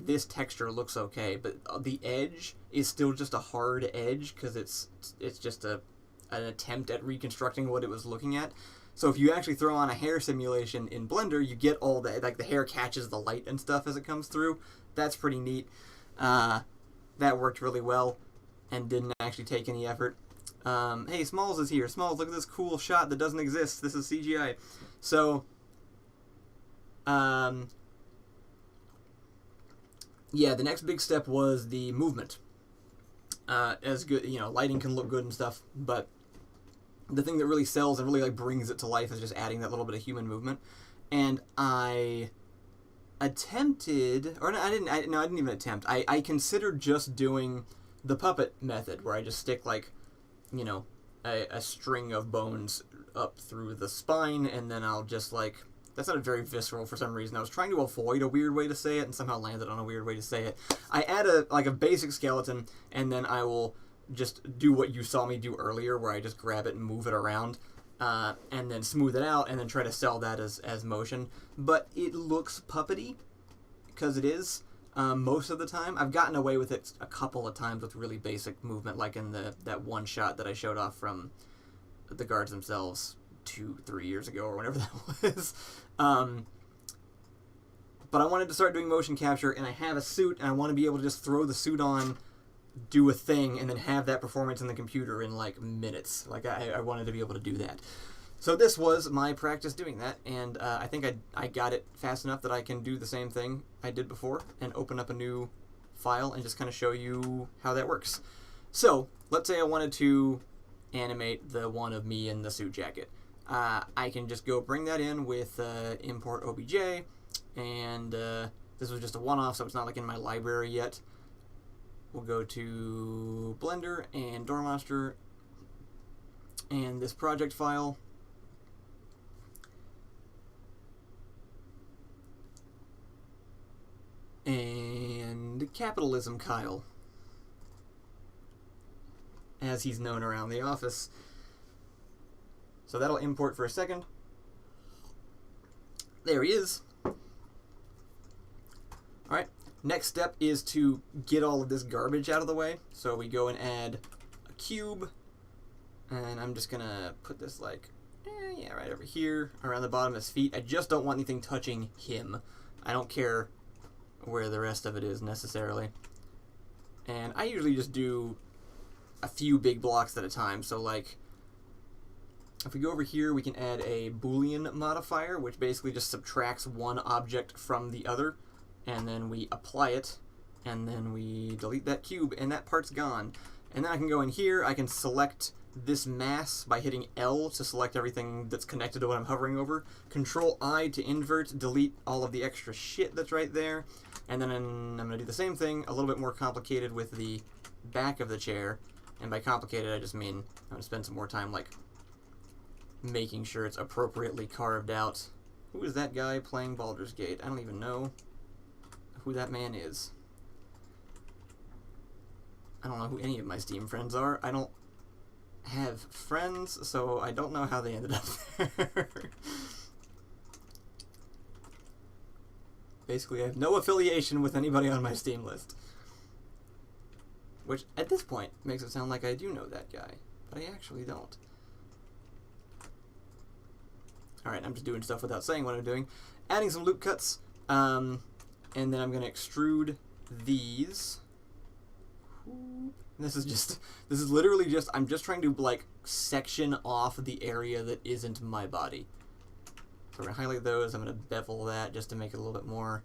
This texture looks okay, but the edge is still just a hard edge because it's just an attempt at reconstructing what it was looking at. So if you actually throw on a hair simulation in Blender, you get all the the hair catches the light and stuff as it comes through. That's pretty neat. That worked really well and didn't actually take any effort. Hey, Smalls is here. Smalls, look at this cool shot that doesn't exist. This is CGI. So, yeah, the next big step was the movement. As good, lighting can look good and stuff, but the thing that really sells and really brings it to life is just adding that little bit of human movement. And I attempted, or no, I didn't even attempt. I considered just doing the puppet method, where I just stick a string of bones up through the spine, and then I'll just that sounded very visceral for some reason. I was trying to avoid a weird way to say it and somehow landed on a weird way to say it. I add a basic skeleton, and then I will just do what you saw me do earlier, where I just grab it and move it around, and then smooth it out, and then try to sell that as motion. But it looks puppety, because it is, most of the time. I've gotten away with it a couple of times with really basic movement, like in that one shot that I showed off from the guards themselves 2-3 years ago, or whenever that was. But I wanted to start doing motion capture, and I have a suit, and I want to be able to just throw the suit on, do a thing, and then have that performance in the computer in minutes. I wanted to be able to do that. So this was my practice doing that, and I think I got it fast enough that I can do the same thing I did before and open up a new file and just kind of show you how that works. So let's say I wanted to animate the one of me in the suit jacket. I can just go bring that in with import obj, and this was just a one-off, so it's not in my library yet. We'll go to Blender and Door Monster and this project file. And Capitalism Kyle, as he's known around the office. So that'll import for a second. There he is. Alright, next step is to get all of this garbage out of the way. So we go and add a cube, and I'm just gonna put this right over here, around the bottom of his feet. I just don't want anything touching him. I don't care where the rest of it is necessarily. And I usually just do a few big blocks at a time. So if we go over here, we can add a Boolean modifier, which basically just subtracts one object from the other, and then we apply it, and then we delete that cube, and that part's gone. And then I can go in here, I can select this mass by hitting L to select everything that's connected to what I'm hovering over. Control I to invert, delete all of the extra shit that's right there. And then I'm going to do the same thing, a little bit more complicated with the back of the chair. And by complicated, I just mean I'm going to spend some more time, like, making sure it's appropriately carved out. Who is that guy playing Baldur's Gate? I don't even know who that man is. I don't know who any of my Steam friends are. I don't have friends, so I don't know how they ended up there. Basically, I have no affiliation with anybody on my Steam list. Which, at this point, makes it sound like I do know that guy. But I actually don't. Alright, I'm just doing stuff without saying what I'm doing. Adding some loop cuts. And then I'm going to extrude these. This is literally just, I'm just trying to, like, section off the area that isn't my body. So we're going to highlight those. I'm going to bevel that just to make it a little bit more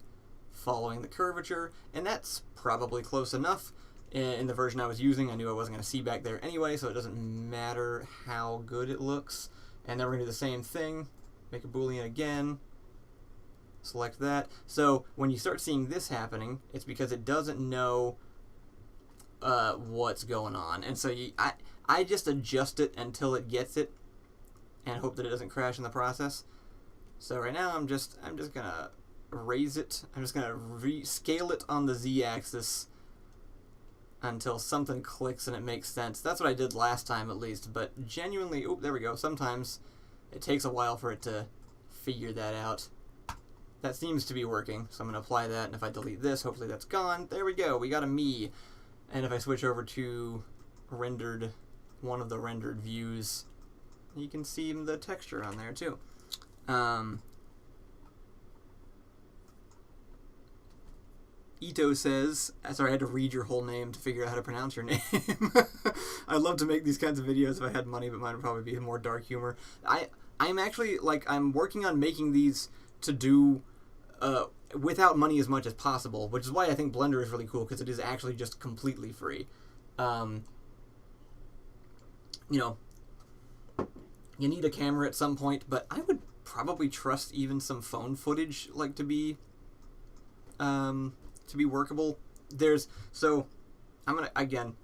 following the curvature. And that's probably close enough. In the version I was using, I knew I wasn't going to see back there anyway, so it doesn't matter how good it looks. And then we're going to do the same thing. Make a Boolean again. Select that. So when you start seeing this happening, it's because it doesn't know what's going on. And so I just adjust it until it gets it and hope that it doesn't crash in the process. So right now I'm just gonna raise it. I'm just gonna scale it on the z-axis until something clicks and it makes sense. That's what I did last time at least, but genuinely, oh, there we go. Sometimes it takes a while for it to figure that out. That seems to be working, so I'm going to apply that, and if I delete this, hopefully that's gone. There we go, we got a me. And if I switch over to rendered, one of the rendered views, you can see the texture on there too. Ito says, sorry, I had to read your whole name to figure out how to pronounce your name. I'd love to make these kinds of videos if I had money, but mine would probably be more dark humor. I'm actually, like, I'm working on making these to do without money as much as possible, which is why I think Blender is really cool, because it is actually just completely free. You know, you need a camera at some point, but I would probably trust even some phone footage, like, to be workable. So I'm gonna, again,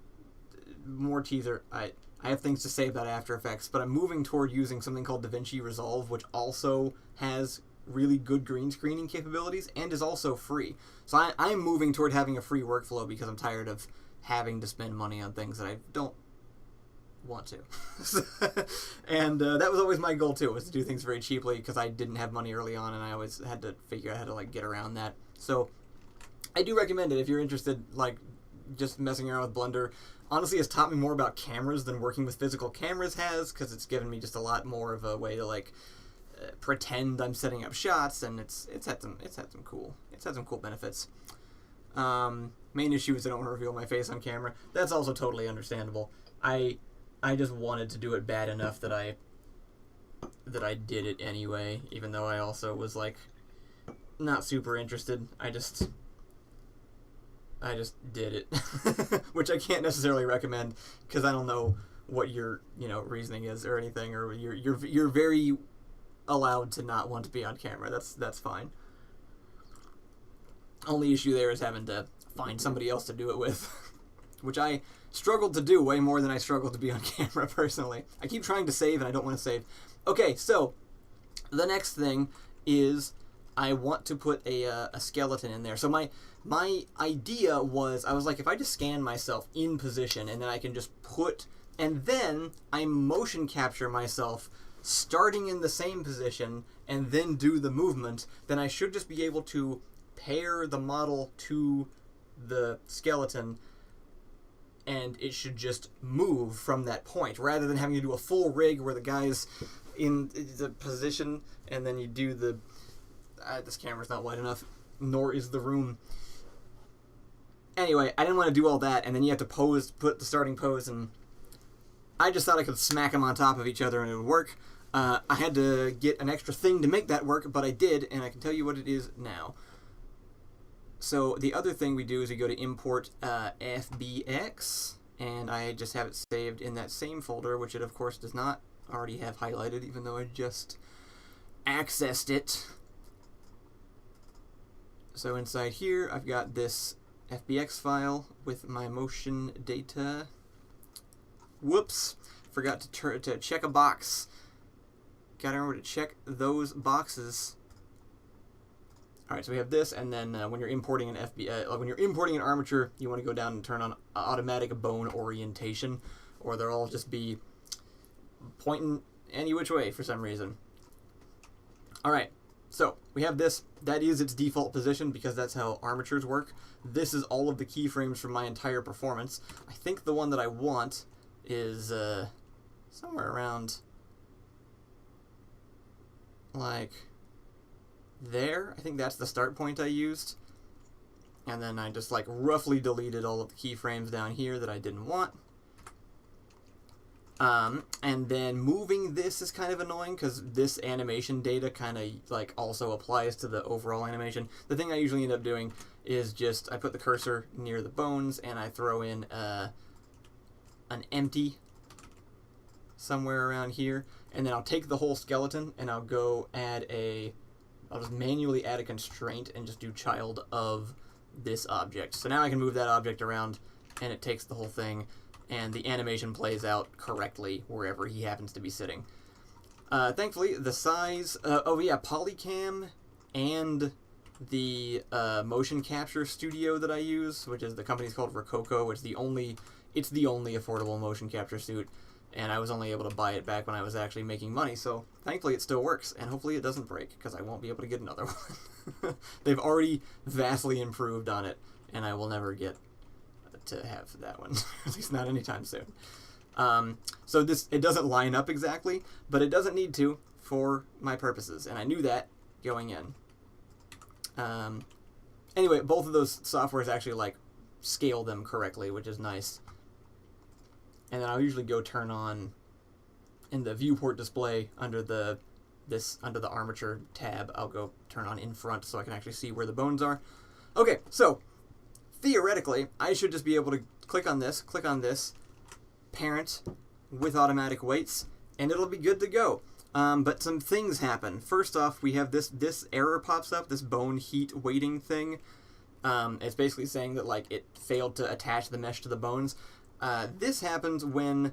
more teaser. I have things to say about After Effects, but I'm moving toward using something called DaVinci Resolve, which also has really good green screening capabilities and is also free. So I'm moving toward having a free workflow because I'm tired of having to spend money on things that I don't want to. And that was always my goal too, was to do things very cheaply, because I didn't have money early on and I always had to figure out how to, like, get around that. So I do recommend it if you're interested, like, just messing around with Blender. Honestly, it's taught me more about cameras than working with physical cameras has, because it's given me just a lot more of a way to, like, pretend I'm setting up shots, and it's had some cool benefits. Main issue is I don't want to reveal my face on camera. That's also totally understandable. I just wanted to do it bad enough that I did it anyway, even though I also was, like, not super interested. I just did it, which I can't necessarily recommend, because I don't know what your, reasoning is or anything, or you're very allowed to not want to be on camera. That's fine. Only issue there is having to find somebody else to do it with, which I struggled to do way more than I struggled to be on camera personally. I keep trying to save and I don't want to save. Okay, so the next thing is I want to put a skeleton in there. So my idea was, I was like, if I just scan myself in position and then I can just and then I motion capture myself starting in the same position and then do the movement, then I should just be able to pair the model to the skeleton and it should just move from that point, rather than having to do a full rig where the guy's in the position and then you do the... this camera's not wide enough, nor is the room. Anyway, I didn't want to do all that, and then you have to put the starting pose, and I just thought I could smack them on top of each other and it would work. I had to get an extra thing to make that work, but I did, and I can tell you what it is now. So the other thing we do is we go to import FBX, and I just have it saved in that same folder, which it of course does not already have highlighted, even though I just accessed it. So inside here, I've got this FBX file with my motion data. Whoops. Forgot to check a box. Gotta remember to check those boxes. Alright, so we have this, and then when you're importing when you're importing an armature, you want to go down and turn on automatic bone orientation, or they'll all just be pointing any which way for some reason. Alright, so we have this. That is its default position because that's how armatures work. This is all of the keyframes from my entire performance. I think the one that I want is somewhere around like there. I think that's the start point I used. And then I just like roughly deleted all of the keyframes down here that I didn't want. And then moving this is kind of annoying because this animation data kind of like also applies to the overall animation. The thing I usually end up doing is just I put the cursor near the bones and I throw in an empty somewhere around here, and then I'll take the whole skeleton and I'll go I'll just manually add a constraint and just do child of this object. So now I can move that object around and it takes the whole thing and the animation plays out correctly wherever he happens to be sitting. Thankfully, the size, Polycam and the motion capture studio that I use, which is the company's called Rococo. It's the only affordable motion capture suit, and I was only able to buy it back when I was actually making money, so thankfully it still works, and hopefully it doesn't break, because I won't be able to get another one. They've already vastly improved on it, and I will never get to have that one, at least not anytime soon. So it doesn't line up exactly, but it doesn't need to for my purposes, and I knew that going in. Anyway, both of those softwares actually like scale them correctly, which is nice. And then I'll usually go turn on in the viewport display under the armature tab. I'll go turn on in front so I can actually see where the bones are. Okay, so theoretically, I should just be able to click on this, parent with automatic weights, and it'll be good to go. But some things happen. First off, we have this error pops up, this bone heat weighting thing. It's basically saying that like it failed to attach the mesh to the bones. This happens when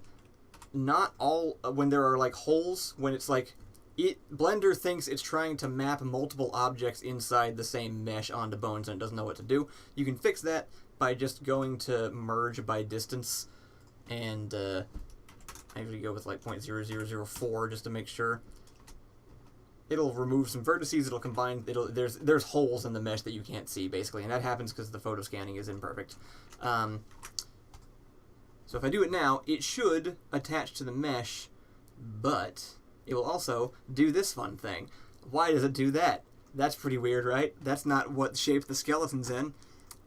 when there are like holes, when it's like Blender thinks it's trying to map multiple objects inside the same mesh onto bones and it doesn't know what to do. You can fix that by just going to merge by distance, and I usually go with like 0.0004 just to make sure. It'll remove some vertices, it'll combine, there's holes in the mesh that you can't see basically, and that happens because the photo scanning is imperfect. So if I do it now, it should attach to the mesh, but it will also do this fun thing. Why does it do that? That's pretty weird, right? That's not what shape the skeleton's in.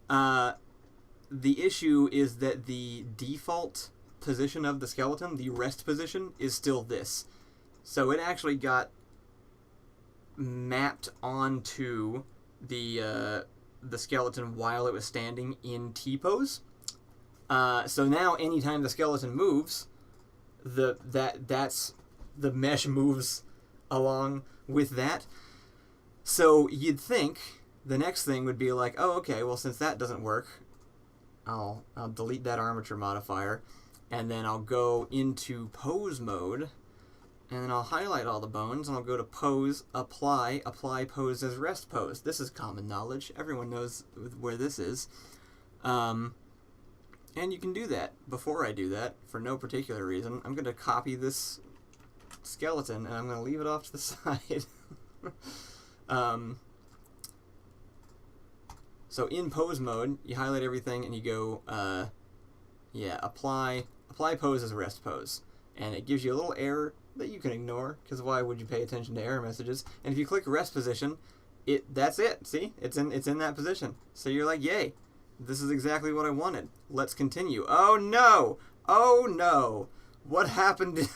The issue is that the default position of the skeleton, the rest position, is still this. So it actually got mapped onto the skeleton while it was standing in T-pose. So now anytime the skeleton moves, the mesh moves along with that. So you'd think the next thing would be like, oh, okay, well, since that doesn't work, I'll delete that armature modifier, and then I'll go into pose mode, and then I'll highlight all the bones, and I'll go to pose, apply pose as rest pose. This is common knowledge. Everyone knows where this is. And you can do that. Before I do that, for no particular reason, I'm going to copy this skeleton, and I'm going to leave it off to the side. So in pose mode, you highlight everything, and you go, apply pose as rest pose. And it gives you a little error that you can ignore, because why would you pay attention to error messages? And if you click rest position, that's it. See? It's in that position. So you're like, yay. This is exactly what I wanted. Let's continue. Oh no! Oh no! What happened?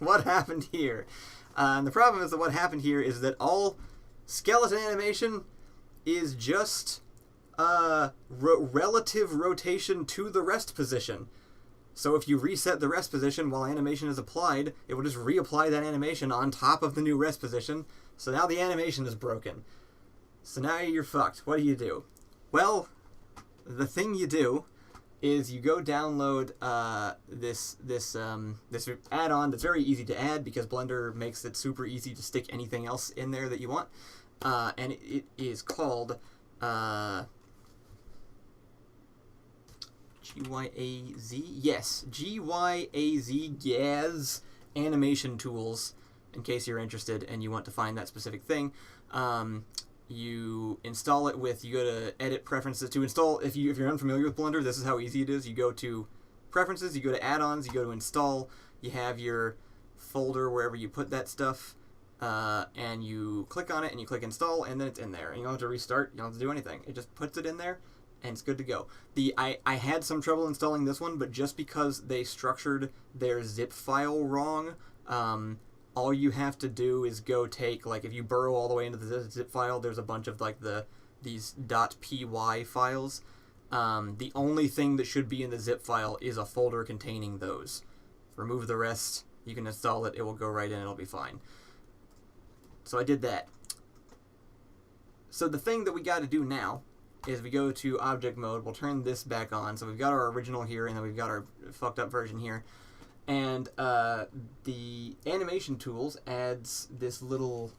What happened here? And the problem is that what happened here is that all skeleton animation is just relative rotation to the rest position. So if you reset the rest position while animation is applied, it will just reapply that animation on top of the new rest position. So now the animation is broken. So now you're fucked. What do you do? Well, the thing you do is you go download this add-on that's very easy to add because Blender makes it super easy to stick anything else in there that you want, and it is called GYAZ. Yes, GYAZ Gaz Animation Tools. In case you're interested and you want to find that specific thing, you install it with, you go to Edit Preferences to install. If you're unfamiliar with Blender, this is how easy it is. You go to Preferences, you go to Add-ons, you go to Install. You have your folder wherever you put that stuff, and you click on it and you click Install, and then it's in there. And you don't have to restart. You don't have to do anything. It just puts it in there, and it's good to go. I had some trouble installing this one, but just because they structured their zip file wrong, all you have to do is go take, like, if you burrow all the way into the zip file, there's a bunch of, like, these .py files. The only thing that should be in the zip file is a folder containing those. Remove the rest. You can install it. It will go right in. It'll be fine. So I did that. So the thing that we got to do now is we go to object mode. We'll turn this back on. So we've got our original here, and then we've got our fucked up version here. And the animation tools adds this little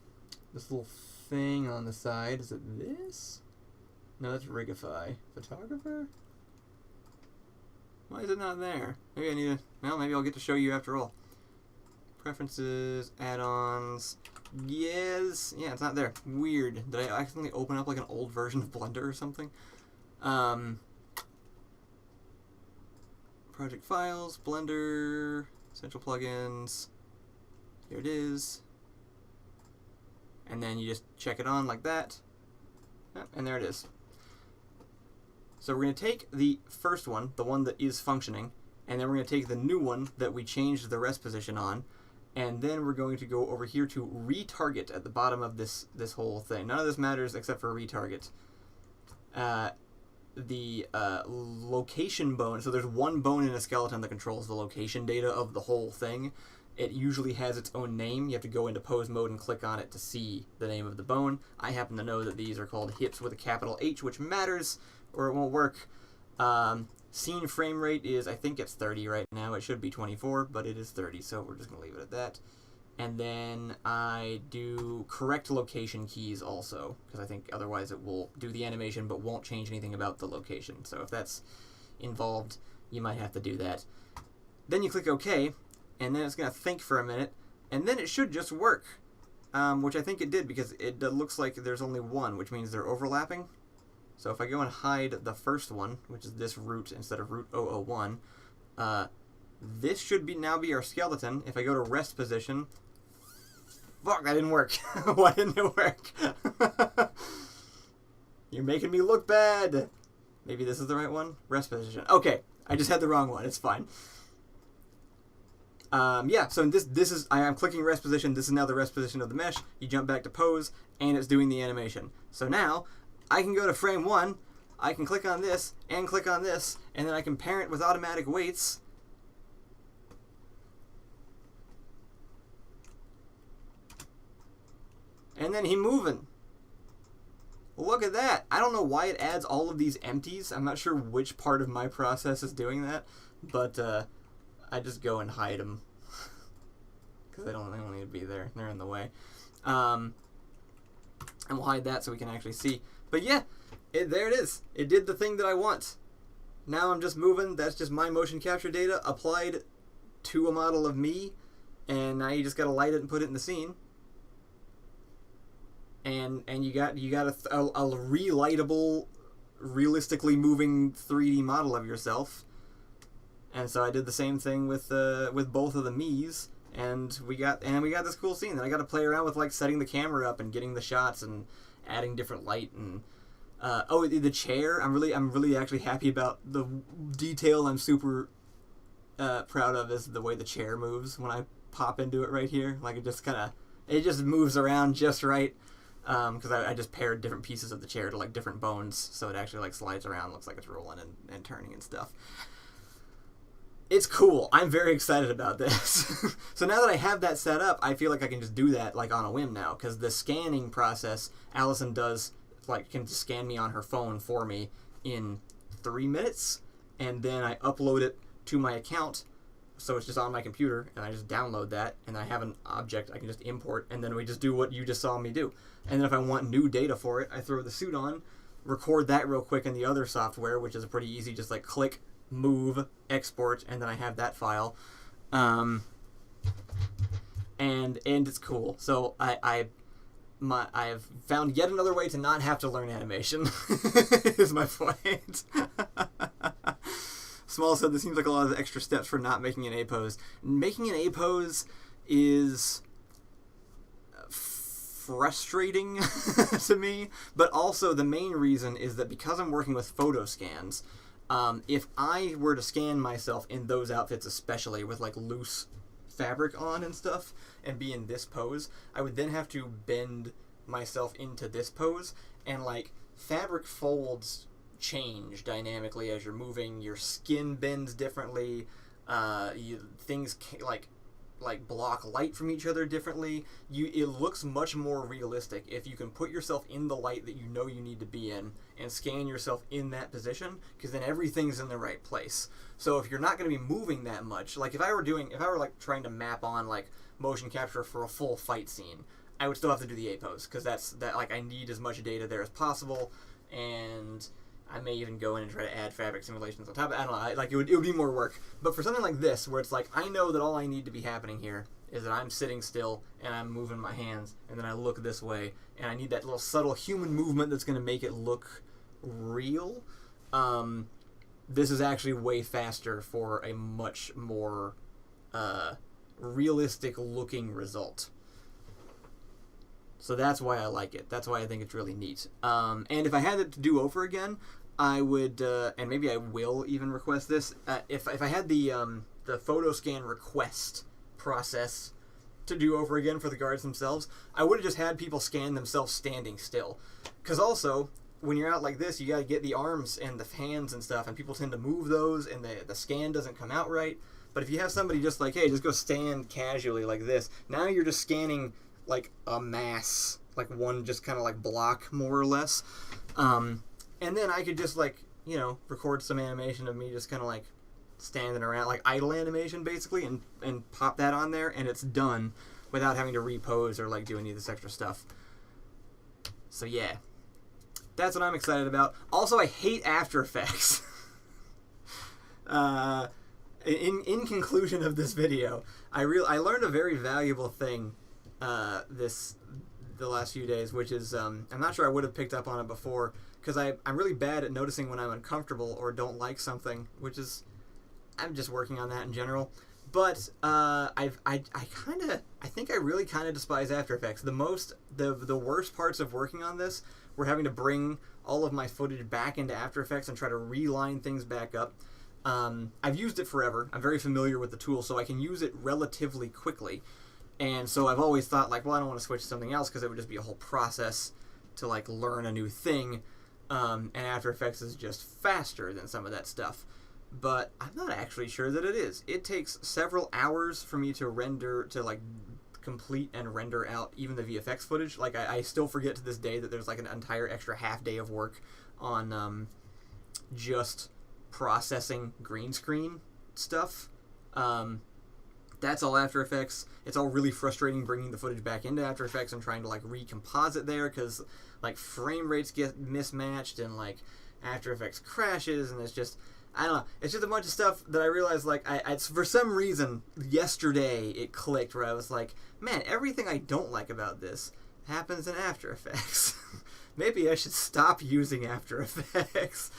thing on the side. Is it this? No, that's Rigify. Photographer? Why is it not there? Maybe I need to... Well, maybe I'll get to show you after all. Preferences, add-ons. Yes. Yeah, it's not there. Weird. Did I accidentally open up like an old version of Blender or something? Project files, Blender, essential plugins. Here it is. And then you just check it on like that. Yep, and there it is. So we're going to take the first one, the one that is functioning, and then we're going to take the new one that we changed the rest position on, and then we're going to go over here to retarget at the bottom of this whole thing. None of this matters except for retarget. The location bone, so there's one bone in a skeleton that controls the location data of the whole thing. It usually has its own name. You have to go into pose mode and click on it to see the name of the bone. I happen to know that these are called hips with a capital H, which matters, or it won't work. Scene frame rate is, I think it's 30 right now. It should be 24, but it is 30, so we're just going to leave it at that. And then I do correct location keys also, because I think otherwise it will do the animation but won't change anything about the location. So if that's involved, you might have to do that. Then you click OK, and then it's going to think for a minute, and then it should just work, which I think it did because it looks like there's only one, which means they're overlapping. So if I go and hide the first one, which is this root instead of root 001, this should now be our skeleton. If I go to rest position, fuck, that didn't work. Why didn't it work? You're making me look bad. Maybe this is the right one? Rest position. Okay, I just had the wrong one. It's fine. Yeah, so this is, I'm clicking rest position. This is now the rest position of the mesh. You jump back to pose, and it's doing the animation. So now, I can go to frame 1, I can click on this, and click on this, and then I can parent with automatic weights. And then he moving. Look at that. I don't know why it adds all of these empties. I'm not sure which part of my process is doing that, but I just go and hide them because they don't need to be there. They're in the way. And we'll hide that so we can actually see. But yeah, there it is. It did the thing that I want. Now I'm just moving. That's just my motion capture data applied to a model of me, and now you just gotta light it and put it in the scene. And you got a relightable, realistically moving 3D model of yourself. And so I did the same thing with both of the me's, and we got this cool scene. And I got to play around with like setting the camera up and getting the shots and adding different light and oh, the chair. I'm really actually happy about the detail. I'm super proud of is the way the chair moves when I pop into it right here. Like it just moves around just right. Because I just paired different pieces of the chair to like different bones, so it actually like slides around, looks like it's rolling and turning and stuff. It's cool. I'm very excited about this. So now that I have that set up, I feel like I can just do that like on a whim now, because the scanning process Allison does, like, can scan me on her phone for me in 3 minutes, and then I upload it to my account, so it's just on my computer, and I just download that, and I have an object I can just import, and then we just do what you just saw me do. And then if I want new data for it, I throw the suit on, record that real quick in the other software, which is pretty easy, just like click, move, export, and then I have that file. And it's cool. So I've found yet another way to not have to learn animation, is my point. Small said, this seems like a lot of extra steps for not making an A-pose. Making an A-pose is frustrating to me, but also the main reason is that because I'm working with photo scans, if I were to scan myself in those outfits, especially with like loose fabric on and stuff, and be in this pose, I would then have to bend myself into this pose, and like fabric folds change dynamically as you're moving, your skin bends differently, things like block light from each other differently. It looks much more realistic if you can put yourself in the light that you know you need to be in and scan yourself in that position, because then everything's in the right place. So if you're not going to be moving that much, like if I were like trying to map on like motion capture for a full fight scene, I would still have to do the A pose, because like I need as much data there as possible, and I may even go in and try to add fabric simulations on top of it. I don't know, like it would be more work. But for something like this, where it's like I know that all I need to be happening here is that I'm sitting still and I'm moving my hands, and then I look this way, and I need that little subtle human movement that's going to make it look real. This is actually way faster for a much more realistic looking result. So that's why I like it. That's why I think it's really neat. And if I had it to do over again, I would, and maybe I will even request this, if I had the photo scan request process to do over again for the guards themselves, I would have just had people scan themselves standing still. Because also, when you're out like this, you got to get the arms and the hands and stuff, and people tend to move those, and the scan doesn't come out right. But if you have somebody just like, hey, just go stand casually like this, now you're just scanning like a mass, like one just kind of like block, more or less. And then I could just like, you know, record some animation of me just kind of like standing around, like idle animation basically, and pop that on there, and it's done without having to repose or like do any of this extra stuff. So yeah, that's what I'm excited about. Also, I hate After Effects. In conclusion of this video, I learned a very valuable thing the last few days, which is I'm not sure I would have picked up on it before, because I'm really bad at noticing when I'm uncomfortable or don't like something, which is, I'm just working on that in general. But I think I really kind of despise After Effects. The worst parts of working on this were having to bring all of my footage back into After Effects and try to reline things back up. I've used it forever. I'm very familiar with the tool, so I can use it relatively quickly. And so I've always thought, like, well, I don't want to switch to something else because it would just be a whole process to, like, learn a new thing. And After Effects is just faster than some of that stuff. But I'm not actually sure that it is. It takes several hours for me to render, to, like, complete and render out even the VFX footage. Like, I still forget to this day that there's, like, an entire extra half day of work on just processing green screen stuff. That's all After Effects. It's all really frustrating bringing the footage back into After Effects and trying to like recomposite there, because like frame rates get mismatched and like After Effects crashes, and it's just, I don't know, it's just a bunch of stuff that I realized, like, it's for some reason yesterday it clicked where I was like, man, everything I don't like about this happens in After Effects. Maybe I should stop using After Effects.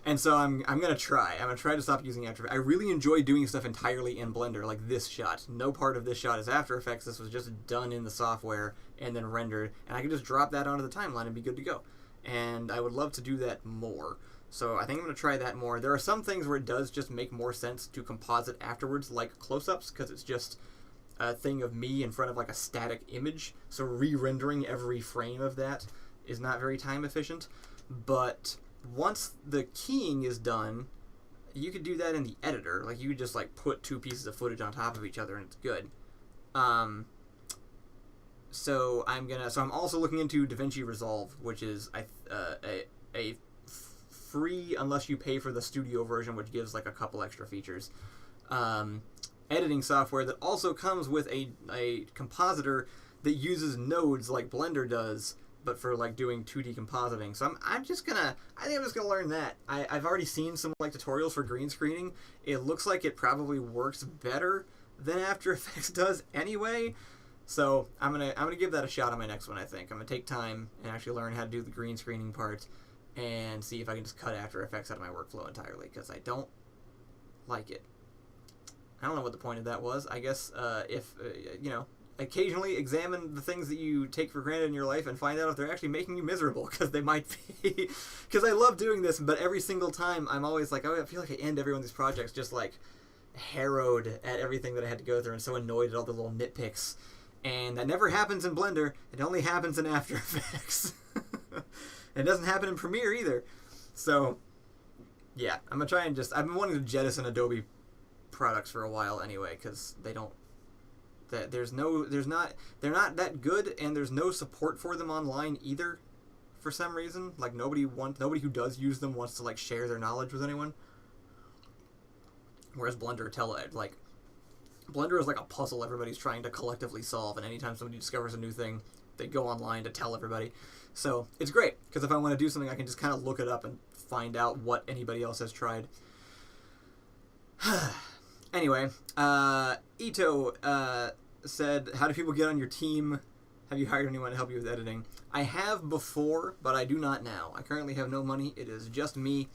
And so I'm gonna try. I'm gonna try to stop using After Effects. I really enjoy doing stuff entirely in Blender, like this shot. No part of this shot is After Effects. This was just done in the software and then rendered, and I can just drop that onto the timeline and be good to go. And I would love to do that more. So I think I'm gonna try that more. There are some things where it does just make more sense to composite afterwards, like close-ups, because it's just a thing of me in front of like a static image. So re-rendering every frame of that is not very time efficient. But once the keying is done, you could do that in the editor. Like, you could just like put two pieces of footage on top of each other and it's good. So I'm also looking into DaVinci Resolve, which is a free unless you pay for the studio version, which gives like a couple extra features. Editing software that also comes with a compositor that uses nodes like Blender does, but for like doing 2D compositing. So I think I'm just gonna learn that. I've already seen some like tutorials for green screening. It looks like it probably works better than After Effects does anyway. So I'm gonna give that a shot on my next one. I think I'm gonna take time and actually learn how to do the green screening part and see if I can just cut After Effects out of my workflow entirely, because I don't like it. I don't know what the point of that was. I guess if occasionally examine the things that you take for granted in your life and find out if they're actually making you miserable, because they might be. Because I love doing this, but every single time I'm always like, oh, I feel like I end every one of these projects just like harrowed at everything that I had to go through and so annoyed at all the little nitpicks. And that never happens in Blender. It only happens in After Effects. It doesn't happen in Premiere either. So, yeah, I'm going to try and I've been wanting to jettison Adobe products for a while anyway, because they're not that good, and there's no support for them online either for some reason. Like nobody who does use them wants to like share their knowledge with anyone. Whereas Blender is like a puzzle everybody's trying to collectively solve, and anytime somebody discovers a new thing, they go online to tell everybody. So it's great, because if I want to do something, I can just kind of look it up and find out what anybody else has tried. Anyway, Ito said, how do people get on your team? Have you hired anyone to help you with editing? I have before, but I do not now. I currently have no money. It is just me.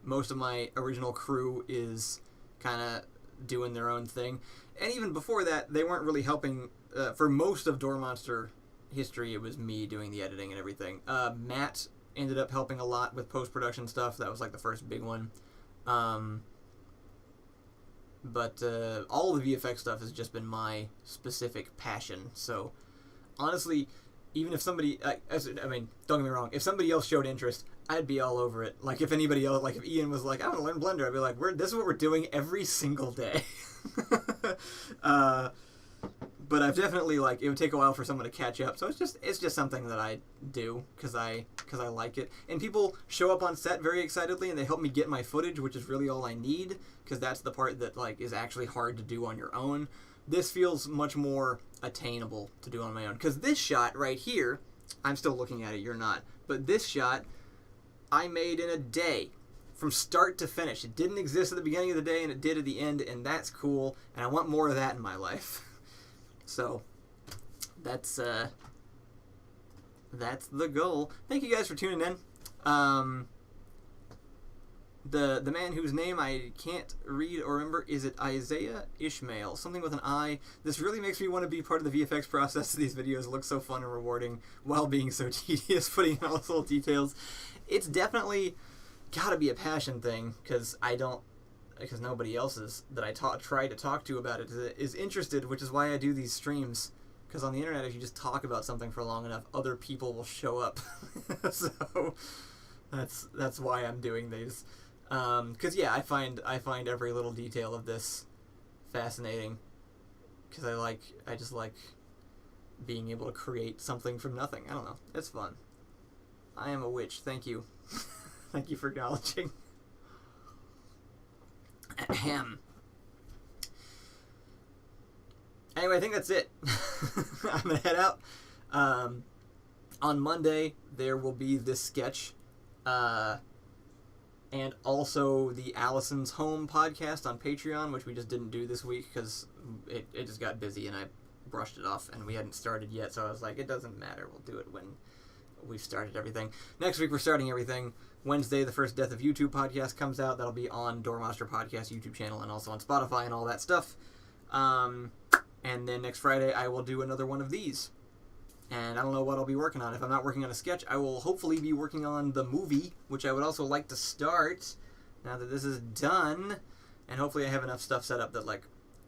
Most of my original crew is kind of doing their own thing. And even before that, they weren't really helping. For most of Door Monster history, it was me doing the editing and everything. Matt ended up helping a lot with post-production stuff. That was like the first big one. But all the VFX stuff has just been my specific passion. So, honestly, even if somebody, don't get me wrong, if somebody else showed interest, I'd be all over it. Like, if anybody else, like, if Ian was like, I want to learn Blender, I'd be like, this is what we're doing every single day. But I've definitely, it would take a while for someone to catch up. So it's just something that I do because I like it. And people show up on set very excitedly, and they help me get my footage, which is really all I need, because that's the part that, is actually hard to do on your own. This feels much more attainable to do on my own. Because this shot right here, I'm still looking at it, you're not. But this shot, I made in a day. From start to finish. It didn't exist at the beginning of the day, and it did at the end, and that's cool. And I want more of that in my life. So, that's the goal. Thank you guys for tuning in. The man whose name I can't read or remember, is it Isaiah Ishmael? Something with an I. This really makes me want to be part of the VFX process. These videos look so fun and rewarding while being so tedious, putting in all those little details. It's definitely got to be a passion thing, because nobody else that I try to talk to about it is interested, which is why I do these streams. Because on the internet, if you just talk about something for long enough, other people will show up. So that's why I'm doing these. Because yeah, I find every little detail of this fascinating. Because I just like being able to create something from nothing. I don't know. It's fun. I am a witch. Thank you. Thank you for acknowledging. Ahem. Anyway, I think that's it. I'm going to head out. On Monday, there will be this sketch. And also the Allison's Home podcast on Patreon, which we just didn't do this week because it just got busy and I brushed it off and we hadn't started yet. So I was like, it doesn't matter. We'll do it when we've started everything. Next week, we're starting everything. Wednesday, the first Death of YouTube podcast comes out. That'll be on Door Monster Podcast YouTube channel and also on Spotify and all that stuff. And then next Friday, I will do another one of these. And I don't know what I'll be working on. If I'm not working on a sketch, I will hopefully be working on the movie, which I would also like to start now that this is done. And hopefully I have enough stuff set up that,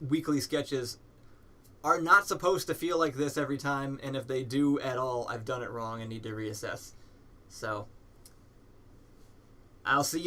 weekly sketches are not supposed to feel like this every time. And if they do at all, I've done it wrong and need to reassess. So, I'll see you.